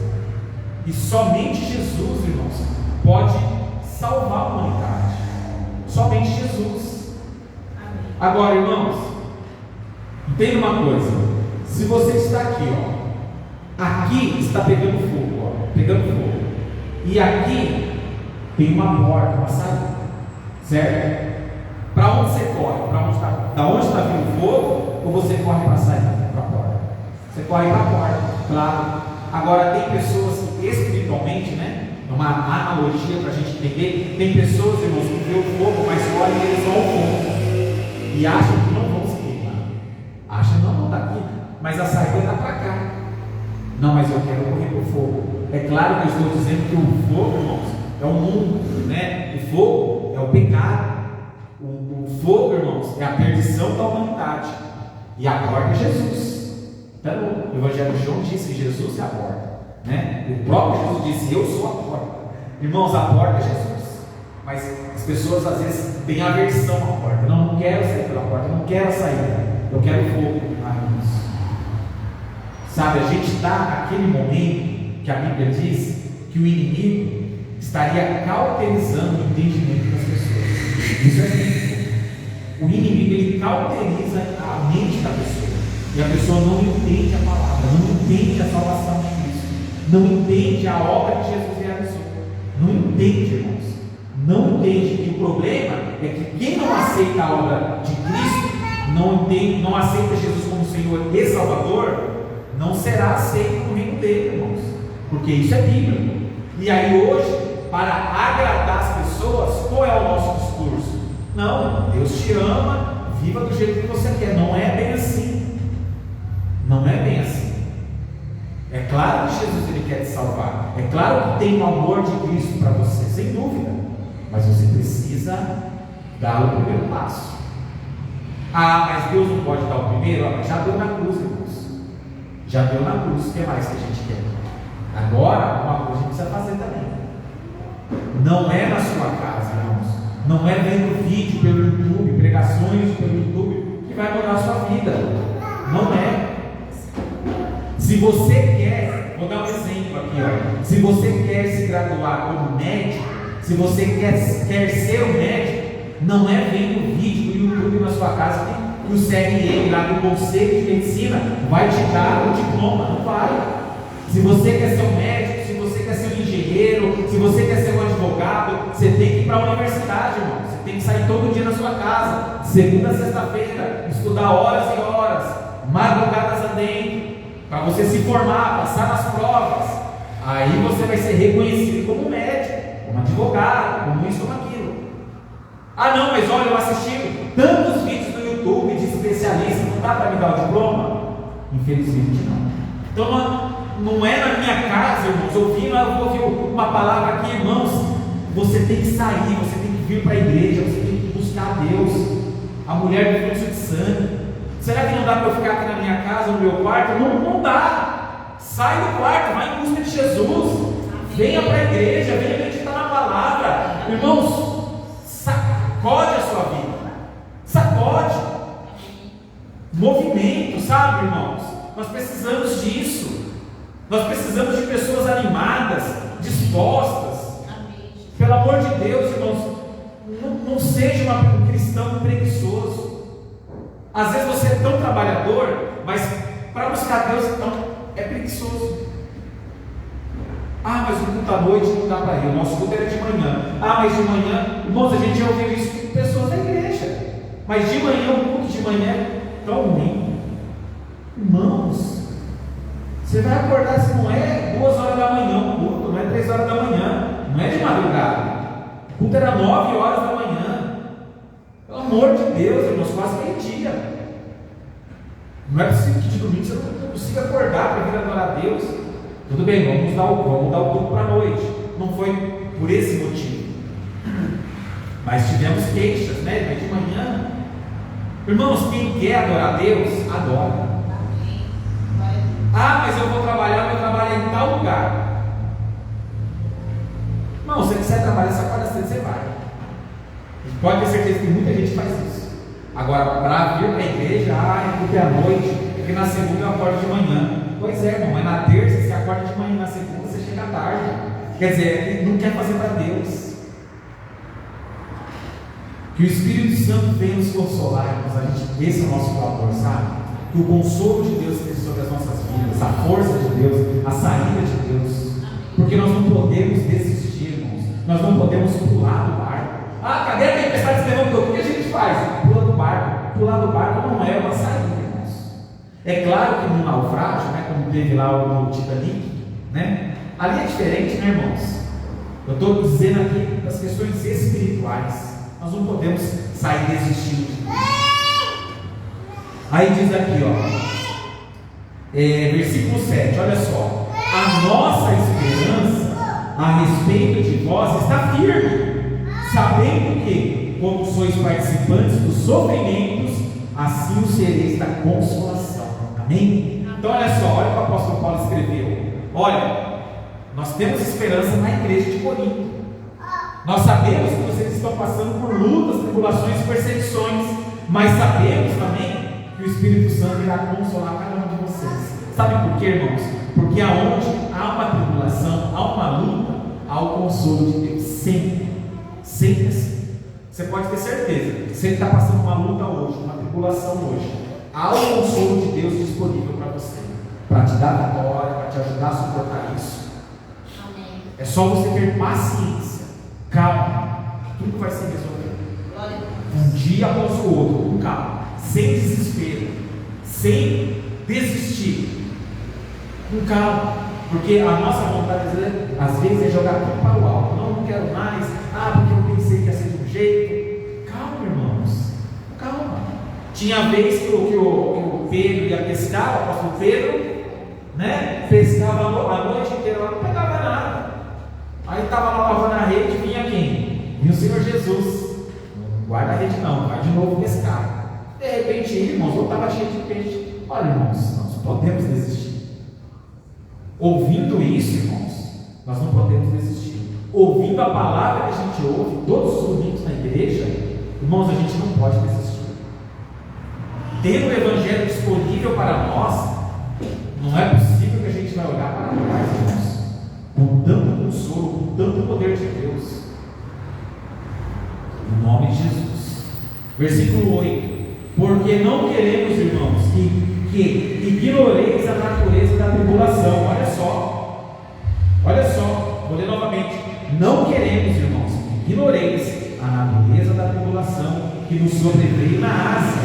E somente Jesus, irmãos, pode salvar a humanidade. Somente Jesus. Agora, irmãos, entenda uma coisa. Se você está aqui, aqui está pegando fogo, pegando fogo, e aqui tem uma porta, uma saída, certo? Para onde você corre? Da onde está vindo fogo? Ou você corre para sair para a porta? Você corre para a porta, claro. Agora tem pessoas que espiritualmente, uma analogia para a gente entender, tem pessoas, irmãos, que vê o fogo, mas olham e eles vão ao fogo e acham que não vão se queimar. Acham, não está aqui, mas a saída está para cá. Não, mas eu quero correr para o fogo. É claro que eu estou dizendo que o fogo, irmãos, é o mundo, O fogo é o pecado. O fogo, irmãos, é a perdição da humanidade. E a porta é Jesus. Então, o Evangelho de João disse que Jesus é a porta, O próprio Jesus disse: eu sou a porta. Irmãos, a porta é Jesus. Mas as pessoas às vezes têm aversão à porta. Não quero sair pela porta, não quero sair. Eu quero fogo. Sabe, a gente está naquele momento que a Bíblia diz que o inimigo estaria cauterizando o entendimento das pessoas. Isso é bíblico. O inimigo, ele cauteriza a mente da pessoa. E a pessoa não entende a palavra, não entende a salvação de Cristo, não entende a obra que Jesus realizou. Não entende, irmãos. Não entende. E o problema é que quem não aceita a obra de Cristo, não aceita Jesus como Senhor e Salvador, não será aceito no reino dele, irmãos. Porque isso é bíblico. E aí hoje, para agradar as pessoas, qual é o nosso discurso? Não, Deus te ama, viva do jeito que você quer. Não é bem assim. Não é bem assim. É claro que Jesus ele quer te salvar. É claro que tem o amor de Cristo para você, sem dúvida. Mas você precisa dar o primeiro passo. Ah, mas Deus não pode dar o primeiro? Ah, mas já deu na cruz, irmãos. Já deu na cruz. O que mais que a gente quer? Agora, uma coisa a gente precisa fazer também. Não é na sua casa, irmãos. Não é vendo vídeo pelo YouTube, pregações pelo YouTube, que vai mudar a sua vida. Não é. Se você quer, vou dar um exemplo aqui, ó. Se você quer se graduar como médico, se você quer ser um médico, não é vendo vídeo do YouTube na sua casa que o CRM lá do Conselho de Medicina vai te dar o diploma. Não vai. Se você quer ser um médico, se você quer ser um engenheiro, se você quer ser um advogado, você tem que ir para a universidade, irmão. Você tem que sair todo dia na sua casa, segunda a sexta-feira, estudar horas e horas, madrugadas adentro, para você se formar, passar nas provas. Aí você vai ser reconhecido como médico, como advogado, como isso, como aquilo. Ah não, mas olha, eu assisti tantos vídeos no YouTube de especialistas, não dá para me dar o diploma? Infelizmente não. Então não é na minha casa, irmãos, eu vou ouvir uma palavra aqui, irmãos. Você tem que sair, você tem que vir para a igreja, você tem que buscar a Deus. A mulher do fluxo de sangue. Será que não dá para eu ficar aqui na minha casa, no meu quarto? Não dá. Sai do quarto, vai em busca de Jesus. Venha para a igreja, venha meditar na palavra. Irmãos, sacode a sua vida. Sacode. Movimento, sabe, irmãos? Nós precisamos disso. Nós precisamos de pessoas animadas, dispostas. Pelo amor de Deus, irmãos, não seja um cristão preguiçoso. Às vezes você é tão trabalhador, mas para buscar Deus é preguiçoso. Ah, mas o culto à noite não dá para ir. O nosso culto era de manhã. Ah, mas de manhã, irmãos, a gente já ouviu isso com pessoas da igreja. Mas de manhã, o culto de manhã é tão ruim. Irmãos, você vai acordar se não é 2 horas da manhã o culto, não é 3 horas da manhã, não é de madrugada. O culto era 9 horas da manhã. Pelo amor de Deus, irmãos, quase meio-dia. Não é possível que de domingo você não consiga acordar para vir adorar a Deus. Tudo bem, vamos dar o culto para a noite. Não foi por esse motivo. Mas tivemos queixas, né? Mas de manhã. Irmãos, quem quer adorar a Deus, adora. Ah, mas eu vou trabalhar, meu trabalho é em tal lugar. Não, se você quiser trabalhar, você acorda cedo, você vai. Pode ter certeza que muita gente faz isso. Agora, para vir para a igreja, é à noite, porque na segunda eu acordo de manhã. Pois é, irmão, mas na terça você acorda de manhã, na segunda você chega à tarde. Quer dizer, ele não quer fazer para Deus. Que o Espírito Santo venha nos consolar, irmãos. Esse é o nosso valor, sabe? Que o consolo de Deus esteja sobre as nossas vidas, a força de Deus, a saída de Deus. Porque nós não podemos desistir, irmãos. Nós não podemos pular do barco. Ah, cadê a tempestade se levantou? O que a gente faz? Pula do barco. Pular do barco não é uma saída, irmãos. É claro que no naufrágio, né, como teve lá o Titanic, né, ali é diferente, né, irmãos? Eu estou dizendo aqui das questões espirituais. Nós não podemos sair desistindo de Deus. Aí diz aqui, versículo 7, olha só. A nossa esperança a respeito de vós está firme, sabendo que, como sois participantes dos sofrimentos, assim o sereis da consolação. Amém? Então olha só, olha o que o apóstolo Paulo escreveu. Olha, nós temos esperança na igreja de Corinto. Nós sabemos que vocês estão passando por lutas, tribulações e perseguições, mas sabemos também que o Espírito Santo irá consolar cada um de vocês. Sabe por quê, irmãos? Porque aonde há uma tribulação, há uma luta, há o consolo de Deus. Sempre. Sempre assim. Você pode ter certeza. Se ele está passando uma luta hoje, uma tribulação hoje, há o consolo de Deus disponível para você, para te dar vitória, para te ajudar a suportar isso. Amém. É só você ter paciência, calma, tudo vai se resolver. Glória. Um dia após o outro, com calma, sem desespero, sem desistir, com calma, porque a nossa vontade às vezes é jogar tudo para o alto. Não quero mais, porque eu pensei que ia ser de um jeito. Calma, irmãos, calma. Tinha vez que o Pedro ia pescar, o apóstolo Pedro, né? Pescava a noite inteira lá, não pegava nada. Aí estava lá lavando a rede, vinha quem? Vinha o Senhor Jesus. Não guarda a rede não, vai de novo pescar. De repente, irmãos, eu estava cheio de peixe. Olha, irmãos, nós não podemos desistir. Ouvindo isso, irmãos, nós não podemos desistir. Ouvindo a palavra que a gente ouve todos os domingos na igreja, irmãos, a gente não pode desistir. Tendo o Evangelho disponível para nós, não é possível que a gente vai olhar para trás, irmãos, com tanto consolo, com tanto poder de Deus. Em nome de Jesus. Versículo 8. Porque não queremos, irmãos, que ignoreis a natureza da tribulação. Olha só, vou ler novamente. Não queremos, irmãos, que ignoreis a natureza da tribulação que nos sobreveio na Ásia,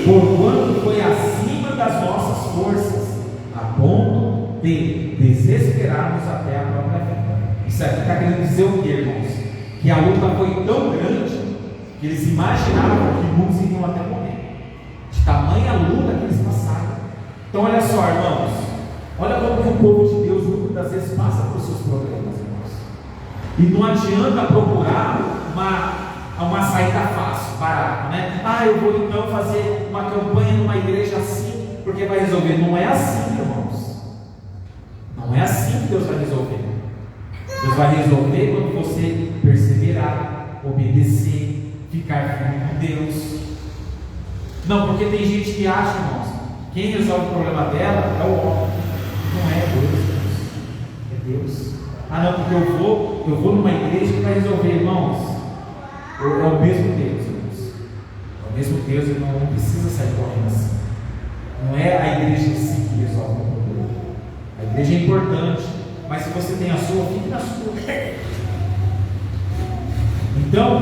porquanto foi acima das nossas forças, a ponto de desesperarmos até a própria vida. Isso aqui está querendo dizer o que, irmãos? Que a luta foi tão grande que eles imaginavam que muitos iriam até morrer, de tamanha luta que eles passaram. Então olha só, irmãos, olha como que o povo de Deus muitas das vezes passa por seus problemas, irmãos, e não adianta procurar uma saída fácil, barata, né? Eu vou então fazer uma campanha numa igreja assim, porque vai resolver. Não é assim, irmãos. Não é assim que Deus vai resolver. Deus vai resolver quando você perseverar, obedecer, ficar firme com Deus. Não, porque tem gente que acha, irmãos, quem resolve o problema dela é o homem. Não é Deus, irmãos. É Deus. Não, porque eu vou numa igreja que vai resolver, irmãos. É o mesmo Deus, irmãos. É o mesmo Deus, irmão. Não precisa sair correndo assim. Não é a igreja em si que resolve o problema. A igreja é importante, mas se você tem a sua, fique na sua. Então,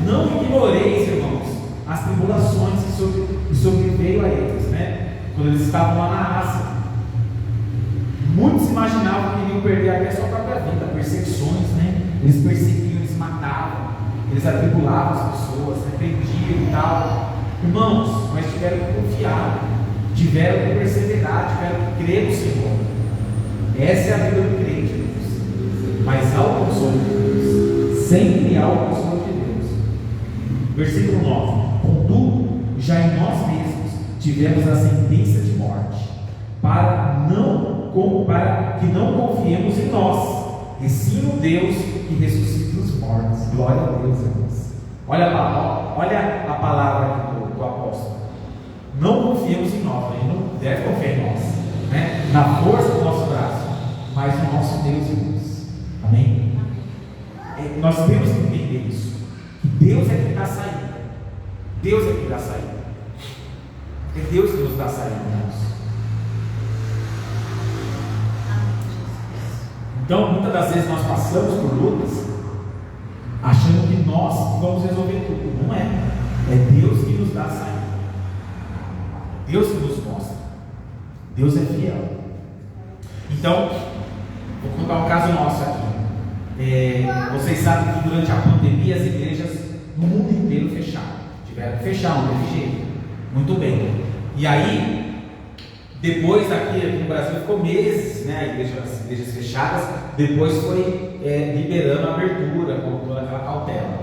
não ignoreis, irmãos, as tribulações que sobreveio a eles, né? Quando eles estavam lá na Ásia. Muitos imaginavam que iriam perder até a sua própria vida, perseguições, né? Eles perseguiam, eles matavam, eles atribulavam as pessoas, repreendiam e tal. Irmãos, mas tiveram que confiar, tiveram que perseverar, tiveram que crer no Senhor. Essa é a vida do crente, irmãos. Mas há o consolo de Deus, sempre há o consolo de Deus. Versículo 9: Contudo, já em nós mesmos tivemos a sentença de morte, para que não confiemos em nós, e sim no Deus que ressuscita os mortos. Glória a Deus, irmãos. Olha a palavra aqui do apóstolo. Não confiemos em nós, a gente não deve confiar em nós, né? Na força do nosso braço, mas no nosso Deus, irmãos. Amém? Nós temos que entender isso, que Deus é que dá saída. Deus é que dá saída. É Deus que nos dá saída, irmãos. Então, muitas das vezes nós passamos por lutas achando que nós vamos resolver tudo. Não é. É Deus que nos dá a saída. Deus que nos mostra. Deus é fiel. Então, vou contar um caso nosso aqui. Vocês sabem que durante a pandemia as igrejas no mundo inteiro fecharam. Tiveram que fechar, não teve jeito. Muito bem. E aí, depois aqui no Brasil ficou meses, né, as igrejas fechadas. Depois foi liberando a abertura com toda aquela cautela.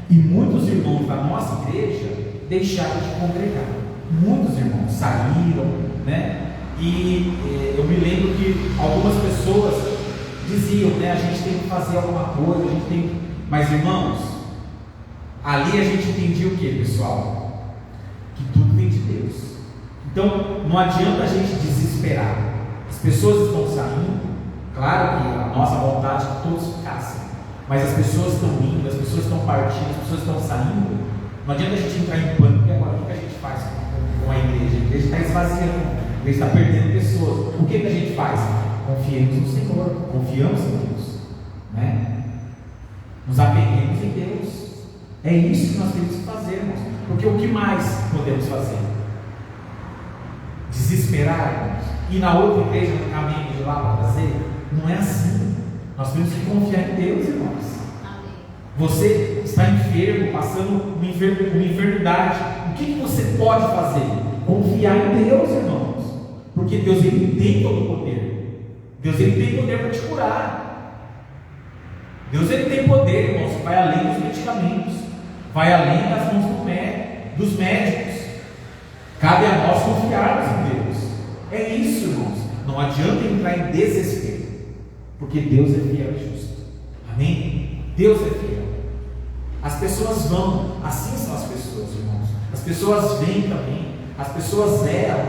E muitos irmãos da nossa igreja deixaram de congregar. Muitos irmãos saíram, né? E eu me lembro que algumas pessoas diziam, né, a gente tem que fazer alguma coisa, Mas irmãos, ali a gente entendia o que, pessoal? Que tudo vem de Deus. Então não adianta a gente desesperar. As pessoas estão saindo, claro que a nossa vontade é que todos ficassem, mas as pessoas estão indo, as pessoas estão partindo, as pessoas estão saindo. Não adianta a gente entrar em pânico, porque agora o que a gente faz com a igreja? A igreja está esvaziando, a igreja está perdendo pessoas. O que a gente faz? Confiemos no Senhor, confiamos em Deus, né? Nos apeguemos em Deus. É isso que nós temos que fazer, irmãos. Porque o que mais podemos fazer? Desesperar, irmãos? Ir na outra igreja no caminho de lá para fazer? Não é assim. Nós temos que confiar em Deus, irmãos. Você está enfermo, passando uma enfermidade. O que você pode fazer? Confiar em Deus, irmãos. Porque Deus, Ele tem todo o poder. Deus, Ele tem poder para te curar. Deus, Ele tem poder, irmãos, que vai além dos medicamentos, vai além das mãos dos médicos. Cabe a nós confiarmos em Deus. É isso, irmãos. Não adianta entrar em desespero, porque Deus é fiel e justo. Amém? Deus é fiel. As pessoas vão, assim são as pessoas, irmãos. As pessoas vêm também, as pessoas erram,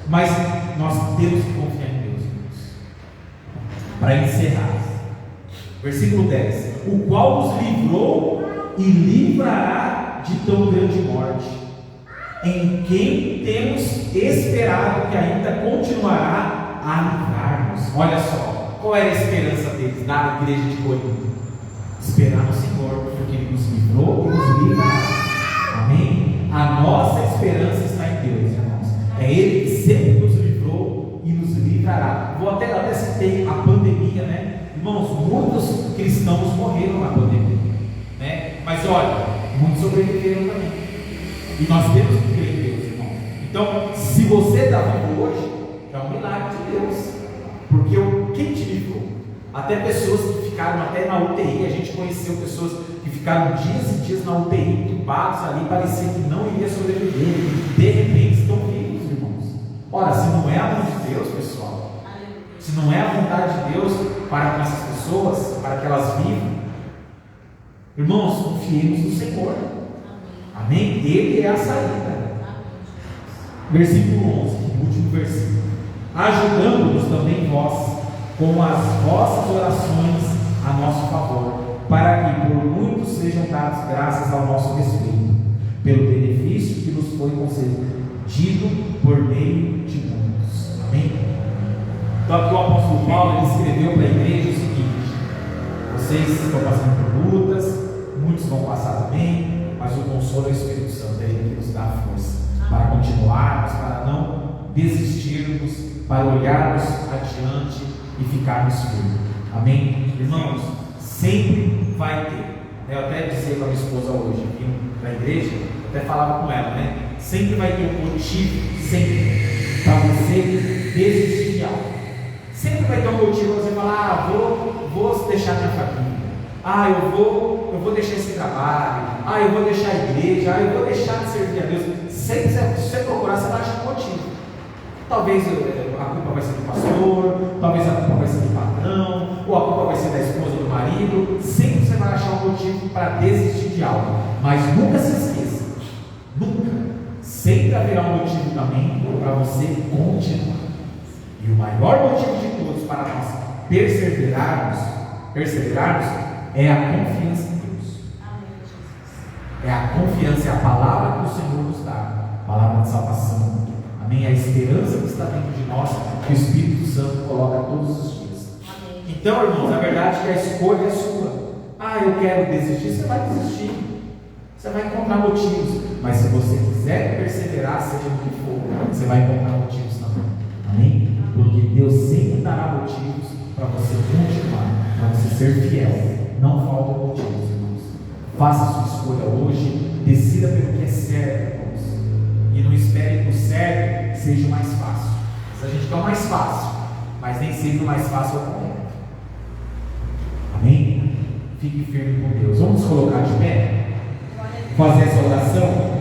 mas nós temos que confiar em Deus, irmãos. Para encerrar, versículo 10: o qual nos livrou e livrará de tão grande morte, em quem temos esperado que ainda continuará a livrar-nos. Olha só, qual era a esperança deles na igreja de Corinto? Esperar no Senhor, porque Ele nos livrou e nos livrará. Amém? A nossa esperança está em Deus, irmãos. É Ele que sempre nos livrou e nos livrará. Vou até citei a pandemia, né? Irmãos, muitos cristãos morreram na pandemia, né? Mas olha, muitos sobreviveram também. E nós temos que crer em Deus, irmão. Então, se você está vivo hoje, é um milagre de Deus. Porque quem te livrou? Até pessoas que ficaram até na UTI, a gente conheceu pessoas que ficaram dias e dias na UTI, entubados ali, parecia que não iria sobreviver, e de repente estão vivos, irmãos. Ora, se não é a mão de Deus, pessoal, se não é a vontade de Deus para com essas pessoas, para que elas vivam, irmãos, confiemos no Senhor. Amém? Ele é a saída. Versículo 11, último versículo: ajudando-nos também vós com as vossas orações a nosso favor, para que por muitos sejam dadas graças ao nosso respeito, pelo benefício que nos foi concedido por meio de muitos. Amém? Então aqui o apóstolo Paulo, ele escreveu para a igreja o seguinte: vocês estão passando por lutas, muitos vão passar também, mas o consolo é o Espírito Santo, é Ele que nos dá força para continuarmos, para não desistirmos, para olharmos adiante e ficarmos firmes. Amém? Irmãos, sempre vai ter. Eu até dizia com a minha esposa hoje, aqui na igreja, até falava com ela, né? Sempre vai ter um motivo, sempre, para você desistir de algo. Sempre vai ter um motivo para você falar: vou deixar minha família. Eu vou deixar esse trabalho. Eu vou deixar a igreja. Eu vou deixar de servir a Deus. Sempre, se você procurar, você vai achar um motivo. Talvez a culpa vai ser do pastor, talvez a culpa vai ser do patrão, ou a culpa vai ser da esposa ou do marido. Sempre você vai achar um motivo para desistir de algo. Mas nunca se esqueça, nunca, sempre haverá um motivo também para você continuar. E o maior motivo de todos para nós perseverarmos é a confiança em Deus. É a confiança, é a palavra que o Senhor nos dá, a palavra de salvação. Amém? A esperança que está dentro de nós, que o Espírito Santo coloca todos os dias. Amém. Então, irmãos, a verdade é que a escolha é sua. Eu quero desistir, você vai desistir. Você vai encontrar motivos. Mas se você quiser perseverar, seja o que for, você vai encontrar motivos também. Amém? Porque Deus sempre dará motivos para você continuar, para você ser fiel. Não faltam motivos, irmãos. Faça a sua escolha hoje, decida pelo que é certo, irmãos. E não espere que o certo seja o mais fácil. A gente quer o mais fácil, mas nem sempre o mais fácil é o correto. Amém? Fique firme com Deus. Vamos colocar de pé, fazer essa oração.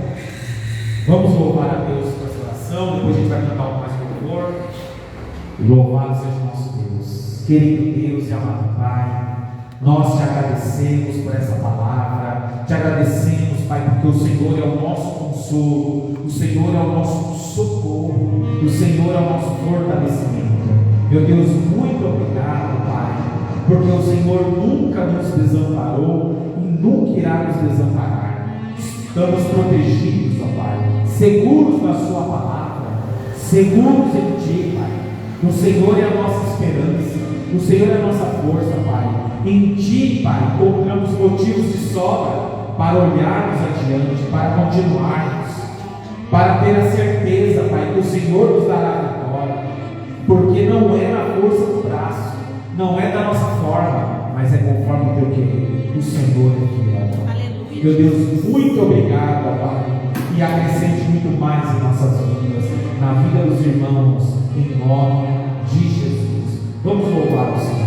Vamos louvar a Deus com essa oração. Depois a gente vai cantar mais louvor. Louvado seja o nosso Deus. Querido Deus e amado Pai, Nós te agradecemos por essa palavra, te agradecemos, Pai, porque o Senhor é o nosso consolo, o Senhor é o nosso socorro, o Senhor é o nosso fortalecimento. Meu Deus, muito obrigado, Pai, porque o Senhor nunca nos desamparou e nunca irá nos desamparar. Estamos protegidos, ó Pai, seguros na Sua palavra, seguros em Ti, Pai. O Senhor é a nossa esperança, o Senhor é a nossa força, Pai. Em Ti, Pai, encontramos motivos de sobra para olharmos adiante, para continuarmos, para ter a certeza, Pai, que o Senhor nos dará a vitória, porque não é na força do braço, não é da nossa forma, mas é conforme o Teu querer. O Senhor é fiel. Meu Deus, muito obrigado, Pai, e acrescente muito mais em nossas vidas, na vida dos irmãos, em nome de Jesus. Vamos louvar o Senhor.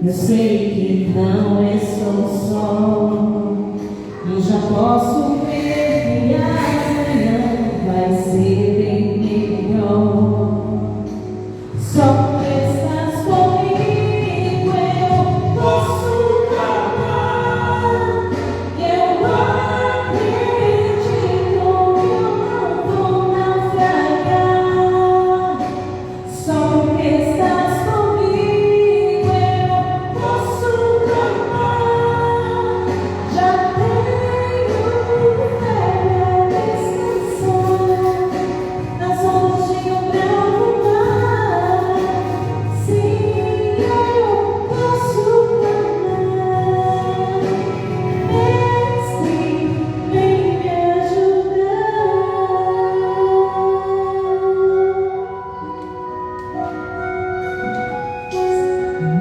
Eu sei que não estou só, e já posso ver que amanhã vai ser bem melhor. Só estás comigo, eu posso clamar. Eu acredito, eu não vou naufragar. Só estás comigo, eu posso clamar. Já tenho fé pra descansar nas ondas de um bravo mar. Sim, eu posso clamar. Mestre, vem me ajudar.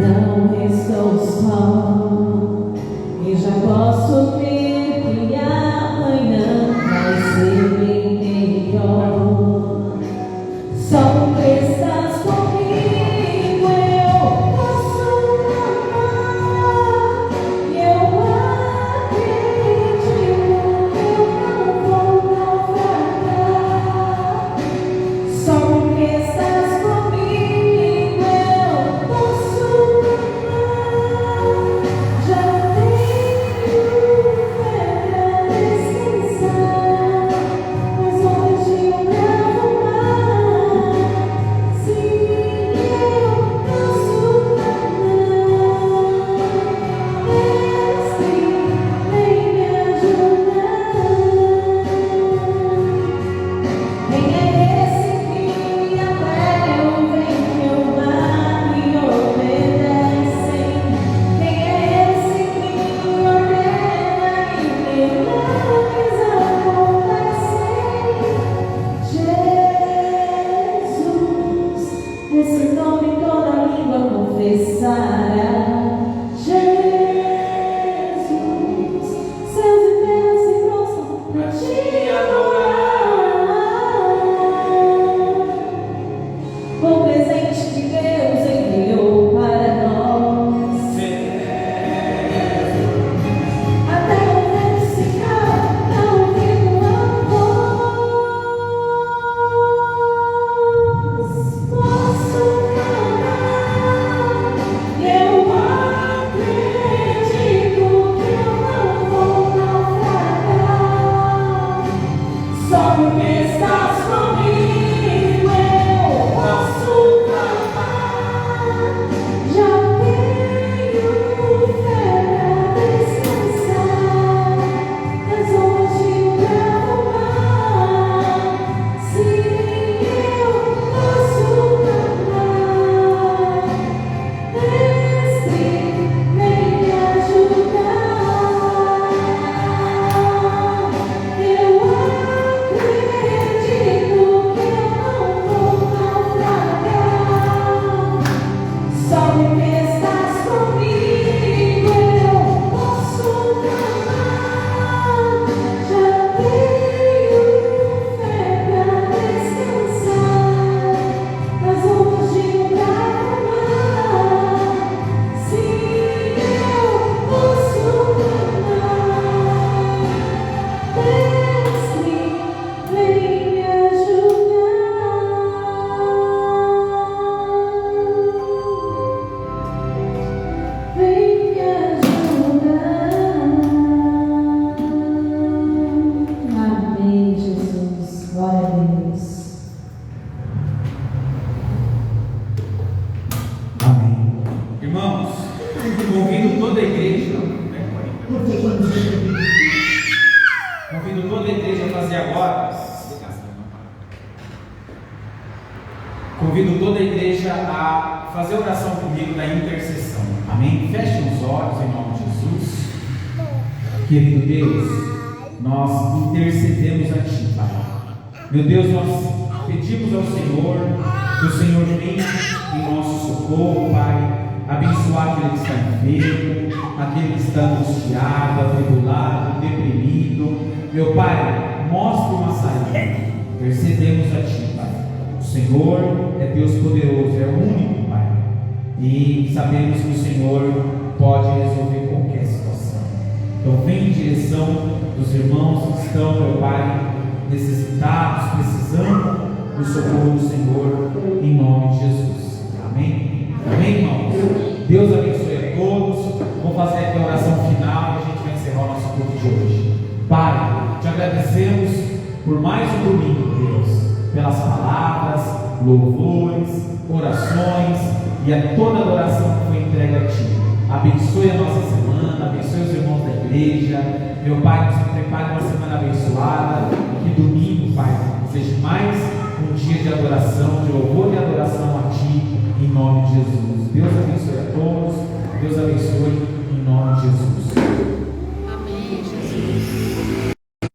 Não estou só, e já posso ver que amanhã vai ser bem melhor. Só estás comigo, eu posso clamar. E eu acredito, eu não vou naufragar. Só estás comigo, eu posso clamar. Já tenho Convido toda a igreja a fazer agora. Convido toda a igreja a fazer oração comigo da intercessão. Amém? Fechem os olhos em nome de Jesus. Querido Deus, nós intercedemos a Ti, Pai. Meu Deus, nós pedimos ao Senhor que o Senhor venha em nosso socorro, Pai. Abençoar aquele que está enfermo, aquele que está angustiado, atribulado, deprimido. Meu Pai, mostre uma saída. Intercedemos a Ti, Pai. O Senhor é Deus poderoso, é o único, Pai. E sabemos que o Senhor pode resolver qualquer situação. Então vem em direção dos irmãos que estão, meu Pai, necessitados, precisando do socorro do Senhor, em nome de Jesus. Amém? Amém, irmãos? Deus abençoe a todos. Vou fazer aqui a oração final e a gente vai encerrar o nosso culto de hoje. Pai, te agradecemos por mais um domingo, Deus, pelas palavras, louvores, orações e a toda adoração que foi entregue a Ti. Abençoe a nossa semana, abençoe os irmãos da igreja. Meu Pai, nos prepare uma semana abençoada. Que domingo, Pai, seja mais um dia de adoração, de louvor e adoração a Ti, em nome de Jesus. Deus abençoe a todos. Deus abençoe em nome de Jesus.